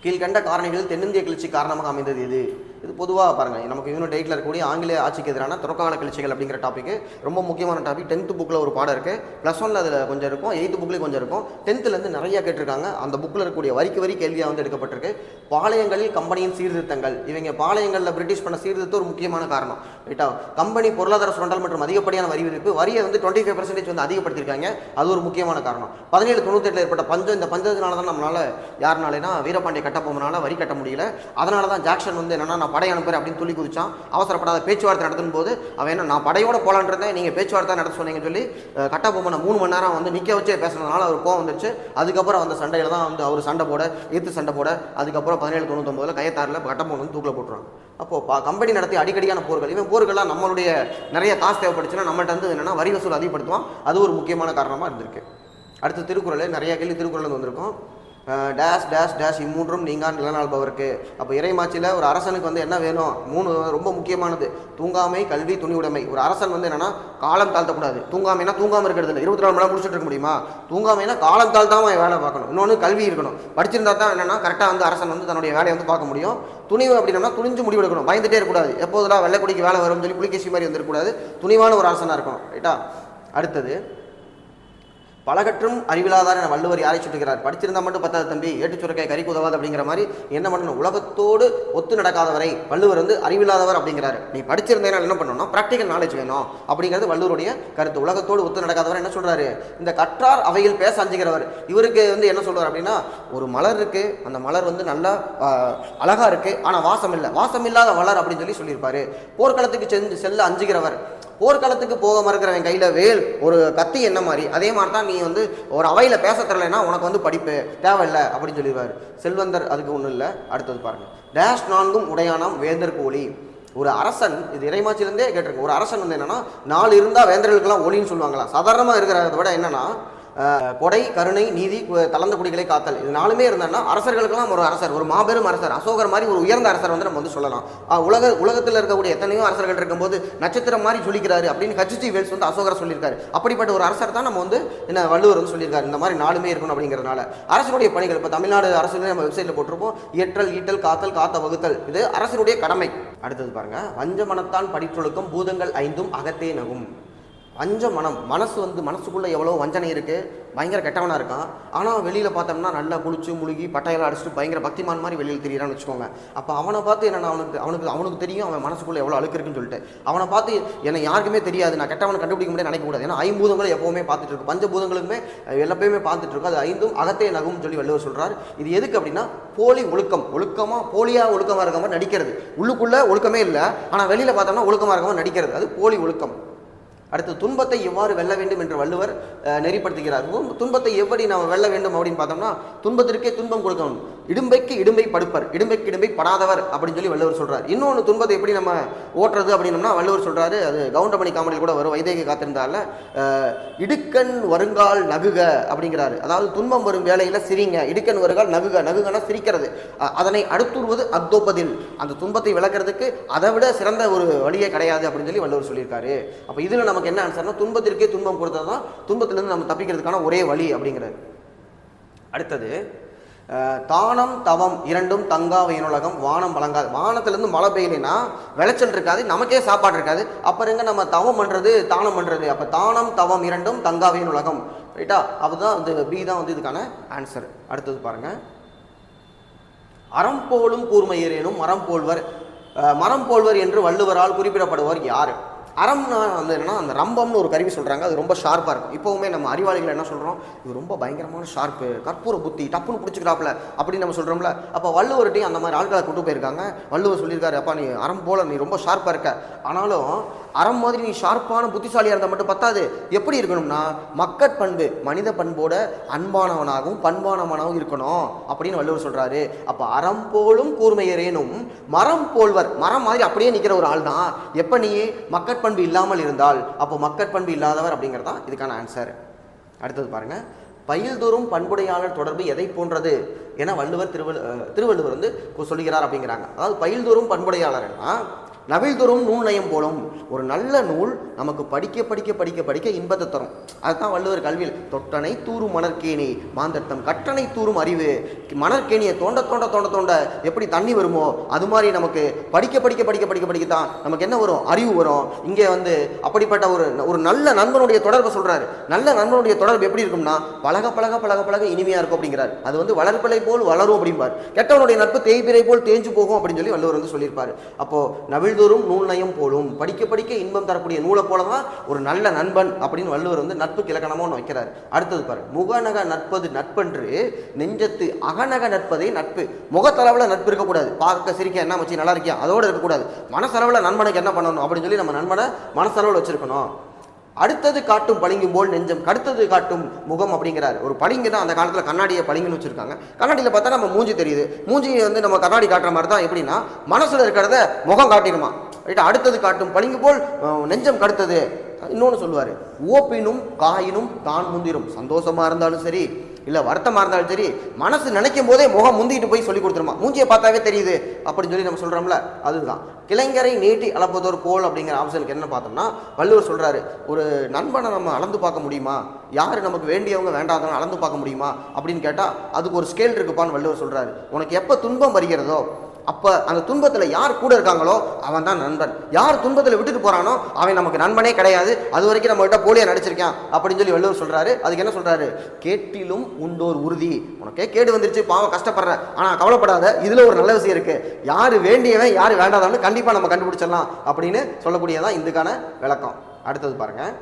கீழ்கண்ட காரணிகளில் தென்னிந்திய கிளர்ச்சி காரணமாக அமைந்தது எது? இது பொதுவாக பாருங்கள், நமக்கு யூனிட் 8ல் இருக்கக்கூடிய ஆங்கிலேய ஆட்சிக்கு எதிரான தொடக்ககால கிளர்ச்சிகள் அப்படிங்கிற டாபிக் ரொம்ப முக்கியமான டாபிக். 10th புக்கில் ஒரு பாடம் இருக்குது, +1 அதில் கொஞ்சம் இருக்கும், 8th புக்லேயும் கொஞ்சம் இருக்கும். 10th நிறையா கேட்டிருக்காங்க. அந்த புக்கில் இருக்கக்கூடிய வரி கேள்வியாக வந்து எடுக்கப்பட்டிருக்கு. பாளையங்களில் கம்பெனியின் சீர்திருத்தங்கள். இவங்க பாளையங்களில் பிரிட்டிஷ் பண்ண சீர்திருத்தம் ஒரு முக்கியமான காரணம். ரைட்டா. கம்பெனி பொருளாதார சுரண்டல் மற்றும் அதிகப்படியான வரி விதிப்பு, வரியை வந்து 25% வந்து அதிகப்படுத்தியிருக்காங்க. அது ஒரு முக்கியமான காரணம். 1798 ஏற்பட்ட பஞ்சம். இந்த பஞ்சத்தினால தான் நம்மளால் யாருனாலேனா வீரபாண்டிய கட்டபொம்மனால வரி கட்ட முடியல. அதனால தான் ஜாக்சன் வந்து என்னன்னா நான் படை அனுப்புறேன் அப்படின்னு சொல்லி குதிச்சான். அவசரப்படாத பேச்சுவார்த்தை நடத்தும் போது அவன் என்ன நான் படையோட போலான்றதேன், நீங்கள் பேச்சுவார்த்தை நடத்த சொன்னீங்கன்னு சொல்லி கட்டபொம்மனை 3 மணி நேரம் வந்து நிற்க வச்சே பேசுனதுனால அவர் கோவம் வந்துச்சு. அதுக்கப்புறம் அந்த சண்டையில் தான் வந்து அவர் சண்டை போட சண்டை போட அதுக்கப்புறம் 1799 கையத்தாரில் கட்டபொம்மன் வந்து தூக்கில் போட்டுருவாங்க. அப்போது கம்பெனி நடத்தி அடிக்கடியான போர்கள். இவன் போர்கள்லாம் நம்மளுடைய நிறைய காசு தேவைப்படுச்சுன்னா நம்மள்ட்ட வந்து என்னென்னா வரி வசூல் அதிகப்படுத்துவான். அது ஒரு முக்கியமான காரணமாக இருந்திருக்கு. அடுத்து திருக்குறள் நிறைய கேள்வி திருக்குறள் வந்திருக்கும். டேஷ் டேஷ் டேஷ் இம்மூன்றும் நீங்கான் நிலநாள்பவருக்கு. அப்போ இறைமாட்சியில் ஒரு அரசனுக்கு வந்து என்ன வேணும்? 3 ரொம்ப முக்கியமானது. தூங்காமை, கல்வி, துணிவுடைமை. ஒரு அரசன் வந்து என்னன்னா காலம் தாழ்த்தக்கூடாது. தூங்காமைனா தூங்காமல் இருக்கிறது இல்லை, 24 மணி நேரம் முடிச்சுட்டு இருக்க முடியுமா? தூங்காமைனா காலம் தாழ்த்தாம வேலை பார்க்கணும். இன்னொன்று கல்வி இருக்கணும். படிச்சிருந்தா தான் என்னன்னா கரெக்டாக வந்து அரசன் வந்து தன்னுடைய வேலையை வந்து பார்க்க முடியும். துணிவு அப்படின்னா துணிஞ்சு முடிவெடுக்கணும், பயந்துட்டே இருக்கக்கூடாது. எப்போதெல்லாம் வெள்ளைக்குடிக்கு வேலை வரும்னு சொல்லி புலிகேசி மாதிரி வந்துருக்கூடாது. துணிவான ஒரு அரசனாக இருக்கணும். ரைட்டா. அடுத்தது பலகற்றும் அறிவிலாதார் என வள்ளுவர் யாரை சுட்டுகிறார்? படிச்சிருந்தா மட்டும் பத்தாது தம்பி, ஏட்டு சுரக்காய் கறிக்கு உதவாது அப்படிங்கிற மாதிரி என்ன பண்ணணும்? உலகத்தோடு ஒத்து நடக்காதவரை வள்ளுவர் வந்து அறிவில்லாதவர் அப்படிங்கிறாரு. நீ படிச்சிருந்தேன்னா என்ன பண்ணணும்னா ப்ராக்டிக்கல் நாலேஜ் வேணும் அப்படிங்கிறது வள்ளுவருடைய கருத்து. உலகத்தோடு ஒத்து நடக்காதவர் என்ன சொல்றாரு? இந்த கற்றார் அவையில் பேச அஞ்சுகிறவர். இவருக்கு வந்து என்ன சொல்றாரு அப்படின்னா, ஒரு மலர் இருக்கு, அந்த மலர் வந்து நல்லா அழகா இருக்கு, ஆனா வாசம் இல்லை, வாசம் இல்லாத மலர் அப்படின்னு சொல்லியிருப்பாரு. போர்க்களத்துக்கு செல்ல அஞ்சுகிறவர். போர்க்களத்துக்கு போக மறுக்கிறவன் கையில் வேல் ஒரு கத்தி என்ன மாதிரி, அதே மாதிரி தான் நீ வந்து ஒரு அவையில் பேச தரலைன்னா உனக்கு வந்து படிப்பு தேவையில்லை அப்படின்னு சொல்லிடுவார். செல்வந்தர் அதுக்கு ஒன்றும் இல்லை. அடுத்தது பாருங்கள், டேஷ் 4 உடையானாம் வேந்தர் கோழி. ஒரு அரசன், இது இறைமாச்சிலேருந்தே கேட்டிருக்கு, ஒரு அரசன் வந்து என்னன்னா 4 இருந்தால் வேந்தர்களுக்கெல்லாம் ஒளின்னு சொல்லுவாங்களா. சாதாரணமாக இருக்கிறத விட என்னன்னா கொடை, கருணை, நீதி, தளர்ந்த குடிகளை காத்தல், இது 4மே இருந்தான்னா அரசர்களுக்கெல்லாம் ஒரு அரசர், ஒரு மாபெரும் அரசர், அசோகர் மாதிரி ஒரு உயர்ந்த அரசர் வந்து நம்ம வந்து சொல்லலாம். உலகத்தில் இருக்கக்கூடிய எத்தனையோ அரசர்கள் இருக்கும்போது நட்சத்திரம் மாதிரி சொல்லிக்கிறாரு அப்படின்னு ஹெச்ஜி வேல்ஸ் வந்து அசோகரை சொல்லியிருக்காரு. அப்படிப்பட்ட ஒரு அரசர் தான் நம்ம வந்து என்ன வள்ளுவர் வந்து சொல்லியிருக்காரு. இந்த மாதிரி 4மே இருக்கணும் அப்படிங்கிறதுனால அரசனுடைய பணிகள் இப்போ தமிழ்நாடு அரசு நம்ம வெப்சைட்டில் போட்டிருப்போம். இயற்றல், ஈட்டல், காத்தல், காத்த வகுத்தல், இது அரசனுடைய கடமை. அடுத்தது பாருங்க, வஞ்சமனத்தான் படிற்றொழுக்கம் பூதங்கள் 5 அகத்தே நகும். வஞ்ச மனசு வந்து மனசுக்குள்ளே எவ்வளோ வஞ்சனை இருக்குது, பயங்கர கெட்டவனாக இருக்கான். ஆனால் வெளியில் பார்த்தோம்னா நல்லா குளிச்சு முழுகி பட்டையெல்லாம் அடிச்சுட்டு பயங்கர பக்திமான் மாதிரி வெளியில் தெரியிறான்னு வச்சுக்கோங்க. அப்போ அவனை பார்த்து என்னென்னா அவனுக்கு தெரியும் அவன் மனசுக்குள்ளே எவ்வளோ அழுக்கு இருக்குன்னு சொல்லிட்டு அவனை பார்த்து என்னை யாருக்குமே தெரியாது, நான் கெட்டவனை கண்டுபிடிக்க முடியாது நினைக்கக்கூடாது. ஏன்னா 5 பூதங்களும் எப்போவுமே பார்த்துட்டு இருக்கும், பஞ்சபூதங்களுக்குமே எல்லாப்பயுமே பார்த்துட்டு இருக்கும். அது 5 அகத்தே நகும் சொல்லி வள்ளுவர் சொல்கிறார். இது எதுக்கு அப்படின்னா போலி ஒழுக்கமாக போலியாக ஒழுக்கமாக இருக்க மாதிரி நடிக்கிறது. உள்ளுக்குள்ளே ஒழுக்கமே இல்லை, ஆனால் வெளியில் பார்த்தோம்னா ஒழுக்கமாக இருக்க மாதிரி நடிக்கிறது, அது போலி ஒழுக்கம். அடுத்து துன்பத்தை எவ்வாறு வெல்ல வேண்டும் என்று வள்ளுவர் நெறிப்படுத்துகிறார். துன்பத்தை எப்படி நாம் வெல்ல வேண்டும் அப்படின்னு பார்த்தோம்னா துன்பத்திற்கே துன்பம் கொடுக்கணும். இடும்பைக்கு இடும்பை படுப்பர், இடும்பைக்கு இடும்பை படாதவர் அப்படின்னு சொல்லி வள்ளுவர் சொல்றார். இன்னொன்று துன்பத்தை எப்படி நம்ம ஓட்டுறது அப்படின்னோம்னா வள்ளுவர் சொல்றாரு, அது கவுண்டமணி காமெடியில் கூட வரும், வைதேகி காத்திருந்தால இடுக்கண் வருங்கால் நகுக அப்படிங்கிறாரு. அதாவது துன்பம் வரும் வேலையில் சிரிங்க, இடுக்கண் வருங்கால் நகுகனா சிரிக்கிறது, அதனை அடுத்துருவது அக்தோப்பதில், அந்த துன்பத்தை விளக்குறதுக்கு அதை விட சிறந்த ஒரு வழியே கிடையாது அப்படின்னு சொல்லி வள்ளுவர் சொல்லியிருக்காரு. அப்போ இதில் நமக்கு என்ன ஆன்சர்னா துன்பத்திற்கே துன்பம் கொடுத்தது தான் துன்பத்திலிருந்து நம்ம தப்பிக்கிறதுக்கான ஒரே வழி அப்படிங்கிறது. அடுத்தது தானம் தவம் 2 தங்கா வயனுலகம் வானம் வழங்காது. வானத்திலிருந்து மழை பெய்யலைன்னா விளைச்சல் இருக்காது, நமக்கே சாப்பாடு இருக்காது. அப்புறம் எங்க நம்ம தவம் பண்ணுறது தானம் பண்ணுறது? அப்போ தானம் தவம் 2 தங்கா வயனுலகம். ரைட்டா? அதுதான் இந்த பி தான் வந்து இதுக்கான ஆன்சர். அடுத்தது பாருங்க, அறம் போலும் கூர்மையரேனும் மரம் போல்வர் என்று வள்ளுவரால் குறிப்பிடப்படுவர் யார்? அறம்னா வந்து என்னன்னா அந்த ரம்பம்னு ஒரு கருவி சொல்கிறாங்க, அது ரொம்ப ஷார்ப்பாக இருக்கும். இப்போவுமே நம்ம அறிவாளிகள் என்ன சொல்கிறோம், இது ரொம்ப பயங்கரமான ஷார்ப்பு, கற்பூர புத்தி, டப்புன்னு பிடிச்சிக்கிறாப்புல அப்படின்னு நம்ம சொல்கிறோம்ல. அப்போ வள்ளுவர்கிட்டையும் அந்த மாதிரி ஆட்களை கொண்டு போயிருக்காங்க. வள்ளுவர் சொல்லியிருக்காரு, அப்பா நீ அறம் போல நீ ரொம்ப ஷார்ப்பாக இருக்க, ஆனாலும் அறம் மாதிரி நீ ஷார்ப்பான புத்திசாலியாக இருந்தால் மட்டும் பத்தாது, எப்படி இருக்கணும்னா மக்கட்பண்பு மனித பண்போட அன்பானவனாகவும் பண்பானவனாகவும் இருக்கணும் அப்படின்னு வள்ளுவர் சொல்கிறாரு. அப்போ அறம் போலும் கூர்மையரேனும் மரம் போல்வர், மரம் மாதிரி அப்படியே நிற்கிற ஒரு ஆள் தான் எப்போ நீ மக்கட்பண்பு இல்லாமல் இருந்தால், அப்போ மக்கட்பண்பு இல்லாதவர் அப்படிங்கிறது தான் இதுக்கான ஆன்சர். அடுத்தது பாருங்க, பயில்தோறும் பண்புடையாளர் தொடர்பு எதை போன்றது என வள்ளுவர் திருவள்ளுவர் வந்து சொல்லுகிறார் அப்படிங்கிறாங்க. அதாவது பயில்தோறும் பண்புடையாளர்னா நவில்தோறும் நூல் நயம் போலும். ஒரு நல்ல நூல் நமக்கு படிக்க படிக்க படிக்க படிக்க இன்பத்தை தரும். அதுதான் வள்ளுவர் கல்வியில் தொட்டனை தூரும் மணற்கேணி மாந்தர்த்தம் கட்டணை தூரும் அறிவு. மணற்கேணியை தோண்ட தோண்ட தோண்ட தோண்ட எப்படி தண்ணி வருமோ அது மாதிரி நமக்கு படிக்க படிக்க படிக்க படிக்க படிக்க தான் நமக்கு என்ன வரும், அறிவு வரும். இங்கே வந்து அப்படிப்பட்ட ஒரு நல்ல நண்பனுடைய தொடர்பை சொல்றாரு. நல்ல நண்பனுடைய தொடர்பு எப்படி இருக்கும்னா பழக பழக பழக பழக இனிமையா இருக்கும் அப்படிங்கிறார். அது வந்து வளர்ப்பிலை போல் வளரும் அப்படிம்பார். கெட்டவனுடைய நட்பு தேய்பிரை போல் தேஞ்சு போகும் அப்படின்னு சொல்லி வள்ளுவர் வந்து சொல்லியிருப்பாரு. அப்போ நவிழ்தோறும் நூல் நயம் போலும், படிக்க படிக்க இன்பம் தரக்கூடிய நூலை போலதான் ஒரு நல்ல நண்பன் அப்படின்னு வள்ளுவர் வந்து நட்புக்கு இலக்கணமா ஒன்று வைக்கிறார். அடுத்தது பாரு, முகநக நட்பது நட்பன்று நெஞ்சத்து அகநக நட்பதே நட்பு. முகத்தளவில் நட்பு இருக்கக்கூடாது, பார்க்க சிரிக்க என்ன வச்சு நல்லா இருக்கியா அதோடு இருக்கக்கூடாது. மனசளவில் நண்பனுக்கு என்ன பண்ணணும் அப்படின்னு சொல்லி நம்ம நண்பனை மனசளவில் வச்சிருக்கணும். அடுத்தது காட்டும் பளிங்கும் போல் நெஞ்சம் கடுத்தது காட்டும் முகம் அப்படிங்கிறாரு. ஒரு பளிங்கு தான் அந்த காலத்தில் கண்ணாடியை பளிங்குன்னு வச்சிருக்காங்க. கண்ணாடியில் பார்த்தா நம்ம மூஞ்சி தெரியுது, மூஞ்சியை வந்து நம்ம கண்ணாடி காட்டுற மாதிரி தான் எப்படின்னா மனசில் இருக்கிறத முகம் காட்டிடுமா, ரைட்டா. அடுத்தது காட்டும் பளிங்கு போல் நெஞ்சம் கடுத்தது. இன்னொன்று சொல்லுவார், ஓப்பினும் காயினும் தான் முந்திரும். சந்தோஷமாக இருந்தாலும் சரி இல்லை வருத்தமாக இருந்தாலும் சரி மனசு நினைக்கும் போதே முகம் முந்திட்டு போய் சொல்லி கொடுத்துருமா, மூஞ்சியை பார்த்தாவே தெரியுது அப்படின்னு சொல்லி நம்ம சொல்கிறோம்ல. அதுதான் கிளைஞரை நீட்டி அளப்பதோர் கோல் அப்படிங்கிற ஆப்ஷனுக்கு என்ன பார்த்தோம்னா வள்ளுவர் சொல்கிறாரு, ஒரு நண்பனை நம்ம அளந்து பார்க்க முடியுமா, யார் நமக்கு வேண்டியவங்க வேண்டாதவங்க அளந்து பார்க்க முடியுமா அப்படின்னு கேட்டால் அதுக்கு ஒரு ஸ்கேல் இருக்குப்பான்னு வள்ளுவர் சொல்கிறாரு. உனக்கு எப்போ துன்பம் வருகிறதோ அப்போ அந்த துன்பத்தில் யார் கூட இருக்காங்களோ அவன் தான் நண்பன். யார் துன்பத்தில் விட்டுட்டு போகிறானோ அவன் நமக்கு நண்பனே கிடையாது. அது வரைக்கும் நம்மகிட்ட போலியா நடிச்சிருக்கான் அப்படின்னு சொல்லி வள்ளுவர் சொல்கிறாரு. அதுக்கு என்ன சொல்கிறாரு, கேட்டிலும் உண்டோர் உறுதி. உனக்கே கேடு வந்துருச்சு, பாவம் கஷ்டப்படுற, ஆனால் கவலைப்படாத, இதில் ஒரு நல்ல விஷயம் இருக்குது, யார் வேண்டியவன் யார் வேண்டாதவன்னு கண்டிப்பாக நம்ம கண்டுபிடிச்சிடலாம் அப்படின்னு சொல்லக்கூடியதான் இதுக்கான விளக்கம். அடுத்தது பாருங்கள்,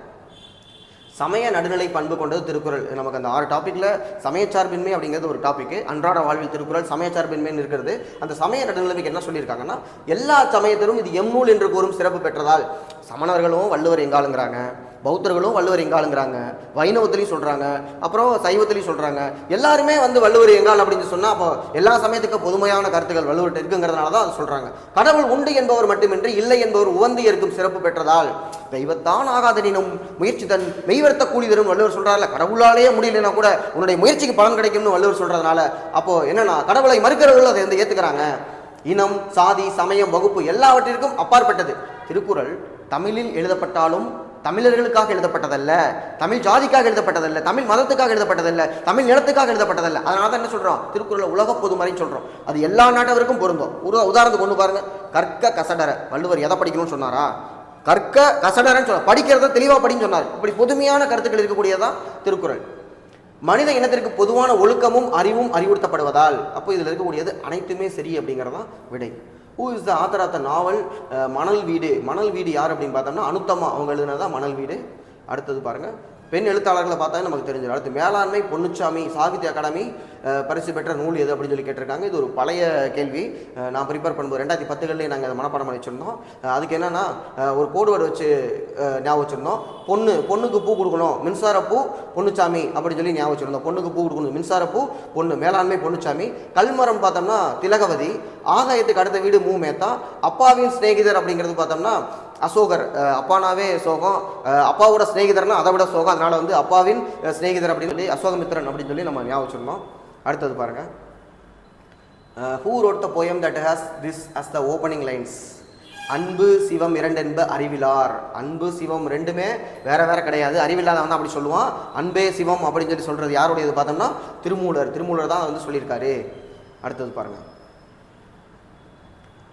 சமய நடுநிலை பண்பு கொண்டது திருக்குறள். நமக்கு அந்த 6 டாப்பிக்கில் சமயச்சார்பின்மை அப்படிங்கிறது ஒரு டாப்பிக்கு. அன்றாட வாழ்வில் திருக்குறள் சமயச்சார்பின்மைன்னு இருக்கிறது. அந்த சமய நடுநிலைமைக்கு என்ன சொல்லியிருக்காங்கன்னா, எல்லா சமயத்திலும் இது எம்நூல் என்று கூறும் சிறப்பு பெற்றதால் சமணர்களும் வள்ளுவர் எங்காளுங்கிறாங்க, பௌத்தர்களும் வள்ளுவர் எங்காளுங்கிறாங்க, வைணவத்திலையும் சொல்கிறாங்க, அப்புறம் சைவத்திலையும் சொல்கிறாங்க. எல்லாருமே வந்து வள்ளுவர் எங்கால் அப்படின்னு சொன்னால் அப்போ எல்லா சமயத்துக்கும் பொதுமையான கருத்துக்கள் வள்ளுவர்கிட்ட இருக்குங்கிறதுனால தான் அது சொல்கிறாங்க. கடவுள் உண்டு என்பவர் மட்டுமின்றி இல்லை என்பவர் உவந்து இருக்கும் சிறப்பு பெற்றதால் தெய்வத்தான் ஆகாதனினும் முயற்சி தன் மெய்வர்த்த கூலி தரும் வள்ளுவர் சொல்கிறார்ல. கடவுளாலேயே முடியலன்னா கூட உன்னுடைய முயற்சிக்கு பலன் கிடைக்கும்னு வள்ளுவர் சொல்கிறதுனால அப்போ என்னன்னா கடவுளை மறுக்கிறவர்கள் அதை வந்து ஏற்றுக்கிறாங்க. இனம் சாதி சமயம் வகுப்பு எல்லாவற்றிற்கும் அப்பாற்பட்டது திருக்குறள். தமிழில் எழுதப்பட்டாலும் தமிழர்களுக்காக எழுதப்பட்டதல்ல, தமிழ் ஜாதிக்காக எழுதப்பட்டதல்ல, தமிழ் மதத்துக்காக எழுதப்பட்டதல்ல, தமிழ் நிலத்துக்காக எழுதப்பட்டதல்ல. அதனால தான் என்ன சொல்கிறோம், திருக்குறளை உலக பொதுமறைன்னு சொல்கிறோம். அது எல்லா நாட்டவருக்கும் பொருந்தும். உதாரணத்துக்கு கொண்டு பாருங்க, கற்க கசடர. வள்ளுவர் எதை படிக்கணும்னு சொன்னாரா, கற்க கசடரன்னு சொன்னார், படிக்கிறத தெளிவாக படின்னு சொன்னார். இப்படி பொதுமையான கருத்துக்கள் இருக்கக்கூடியதான் திருக்குறள். மனித இனத்திற்கு பொதுவான ஒழுக்கமும் அறிவும் அறிவுறுத்தப்படுவதால் அப்போ இதில் இருக்கக்கூடியது அனைத்துமே சரி அப்படிங்கிறதான் விடை. Who is the author of the novel Manal Veedu? மணல் வீடு யார் அப்படின்னு பார்த்தோம்னா அனுத்தமா, அவங்க எழுதுனதான் மணல் வீடு. அடுத்தது பாருங்கள், பெண் எழுத்தாளர்களை பார்த்தா நமக்கு தெரிஞ்சிடும். அடுத்து மேலாண்மை பொன்னுச்சாமி சாகித்ய அகாடமி பரிசு பெற்ற நூல் எது அப்படின்னு சொல்லி கேட்டிருக்காங்க. இது ஒரு பழைய கேள்வி. நான் ப்ரிப்பேர் பண்ணும்போது 2010 நாங்கள் அதை மனப்பாடம் பண்ணி வச்சுருந்தோம். அதுக்கு என்னென்னா ஒரு கோடுவேர்டு வச்சு ஞாபகம் வச்சுருந்தோம். பொண்ணுக்கு பூ கொடுக்கணும், மின்சாரப்பூ பொன்னுச்சாமி அப்படின்னு சொல்லி ஞாபகம் வச்சுருந்தோம். பொண்ணுக்கு பூ கொடுக்கணும், மின்சாரப்பூ பொண்ணு, மேலாண்மை பொன்னுச்சாமி. கல்மரம் பார்த்தோம்னா திலகவதி. ஆகாயத்துக்கு அடுத்த வீடு மூமேத்தா. அப்பாவின் சிநேகிதர் அப்படிங்கிறது பார்த்தோம்னா அசோகர். அப்பானாவே சோகம், அப்பாவோட சிநேகிதர்னா அதை விட சோகம். அதனால் வந்து அப்பாவின் சிநேகிதர் அப்படின்னு சொல்லி அசோகமித்திரன் அப்படின்னு சொல்லி நம்ம ஞாபகம் வச்சுருந்தோம். அடுத்தது பாருங்கள், who wrote the poem that has this as the opening lines? அன்பு சிவம் இரண்டென்ப அறிவிலார். அன்பு சிவம் ரெண்டுமே வேற வேற கிடையாது. அறிவில்லாத வந்து அப்படி சொல்லுவான். அன்பே சிவம் அப்படின்னு சொல்லி சொல்கிறது யாருடையது பார்த்தோம்னா திருமூலர். திருமூலர் தான் வந்து சொல்லியிருக்காரு. அடுத்தது பாருங்கள்,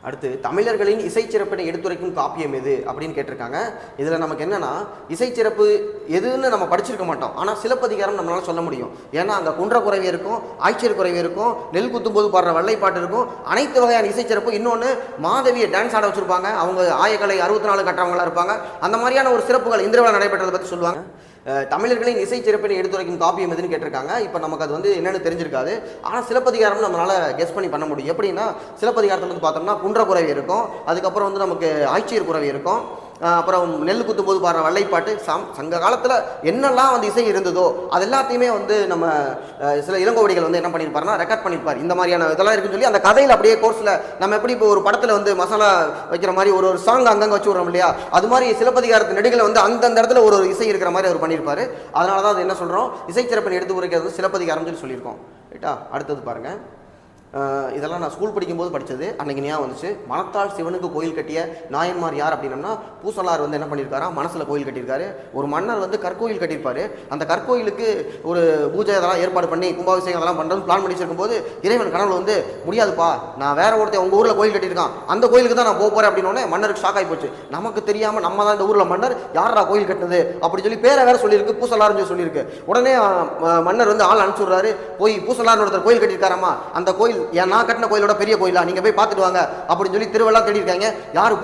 அடுத்து தமிழர்களின் இசைச்சிறப்பினை எடுத்துரைக்கும் காப்பியம் எது அப்படின்னு கேட்டிருக்காங்க. இதில் நமக்கு என்னன்னா இசைச்சிறப்பு எதுன்னு நம்ம படிச்சிருக்க மாட்டோம், ஆனால் சிலப்பதிகாரம் நம்மளால சொல்ல முடியும். ஏன்னா அங்கே குன்ற குறைவி இருக்கும், ஆய்ச்சியர் குறைவி இருக்கும், நெல் குத்தும் போது பாடுற வெள்ளைப்பாட்டு இருக்கும், அனைத்து வகையான இசைச்சிறப்பு. இன்னொன்று மாதவியை டான்ஸ் ஆட வச்சிருப்பாங்க, அவங்க ஆயக்கலை 64 கட்டுறவங்களா இருப்பாங்க. அந்த மாதிரியான ஒரு சிறப்புகள் இந்திரவிழா நடைபெற்றதை பற்றி சொல்லுவாங்க. தமிழர்களின் இசை சிறப்பினை எடுத்துரைக்கும் காப்பியம் எதுன்னு கேட்டிருக்காங்க. இப்போ நமக்கு அது என்னன்னு தெரிஞ்சிருக்காது, ஆனால் சிலப்பதிகாரம் நம்மளால கெஸ் பண்ணி பண்ண முடியும். எப்படின்னா சிலப்பதிகாரத்தில் பார்த்தோம்னா குன்ற குறவி இருக்கும், அதுக்கப்புறம் நமக்கு ஆய்ச்சியர் குறவி இருக்கும், அப்புறம் நெல் குத்தும் போது பாடுற வெள்ளைப்பாட்டு. சங்க காலத்தில் என்னெல்லாம் இசை இருந்ததோ அது எல்லாத்தையுமே நம்ம சில இளங்கோவடிகள் என்ன பண்ணியிருப்பாருன்னா ரெக்கார்ட் பண்ணியிருப்பார். இந்த மாதிரியான இதெல்லாம் இருக்குன்னு சொல்லி அந்த கதையில் அப்படியே கோர்ஸில் நம்ம எப்படி இப்போ ஒரு படத்தில் மசாலா வைக்கிற மாதிரி ஒரு சாங் அங்கங்கே வச்சு விடுறோம் இல்லையா, அது மாதிரி சிலப்பதிகாரத்து நெடுகளை அந்தந்த இடத்துல ஒரு இசை இருக்கிற மாதிரி அவர் பண்ணியிருப்பார். அதனால தான் அது என்ன சொல்கிறோம், இசை சிறப்பினை எடுத்து உரைக்கிறது சிலப்பதிகாரம் சொல்லி சொல்லியிருக்கோம். ரைட்டா? அடுத்தது பாருங்கள், இதெல்லாம் நான் ஸ்கூல் படிக்கும்போது படித்தது, அன்றைக்கி ஞாபகம் வந்துச்சு. மனத்தால் சிவனுக்கு கோயில் கட்டிய நாயன்மார் யார் அப்படின்னா பூசலார் என்ன பண்ணியிருக்காரா, மனசில் கோயில் கட்டியிருக்காரு. ஒரு மன்னர் கற்கோயில் கட்டியிருப்பார். அந்த கற்கோயிலுக்கு ஒரு பூஜை அதெல்லாம் ஏற்பாடு பண்ணி கும்பாபிஷேகம் அதெல்லாம் பண்ணுறது பிளான் பண்ணி வச்சிருக்கும்போது இறைவன் கனவுல முடியாதுப்பா, நான் வேற ஒருத்தர் உங்கள் ஊரில் கோயில் கட்டியிருக்கான், அந்த கோயிலுக்கு தான் நான் போக போகிறேன் அப்படின்னோடனே மன்னருக்கு ஷாக் ஆகி போச்சு. நமக்கு தெரியாமல் நம்ம தான் இந்த ஊரில் மன்னர், யாரா கோயில் கட்டினது அப்படி சொல்லி பேரை வேற சொல்லியிருக்கு, பூசலார்னு சொல்லியிருக்கு. உடனே மன்னர் ஆள் அனுப்பிச்சுடுறாரு, போய் பூசலார்னு ஒருத்தர் கோயில் கட்டியிருக்காராமா, அந்த கோயில் நான் கட்டின கோயிலோட பெரிய கோயிலா, நீங்க போய் பார்த்துட்டு வாங்க அப்படின்னு சொல்லி திருவெல்லாம் தேடி இருக்காங்க. யார்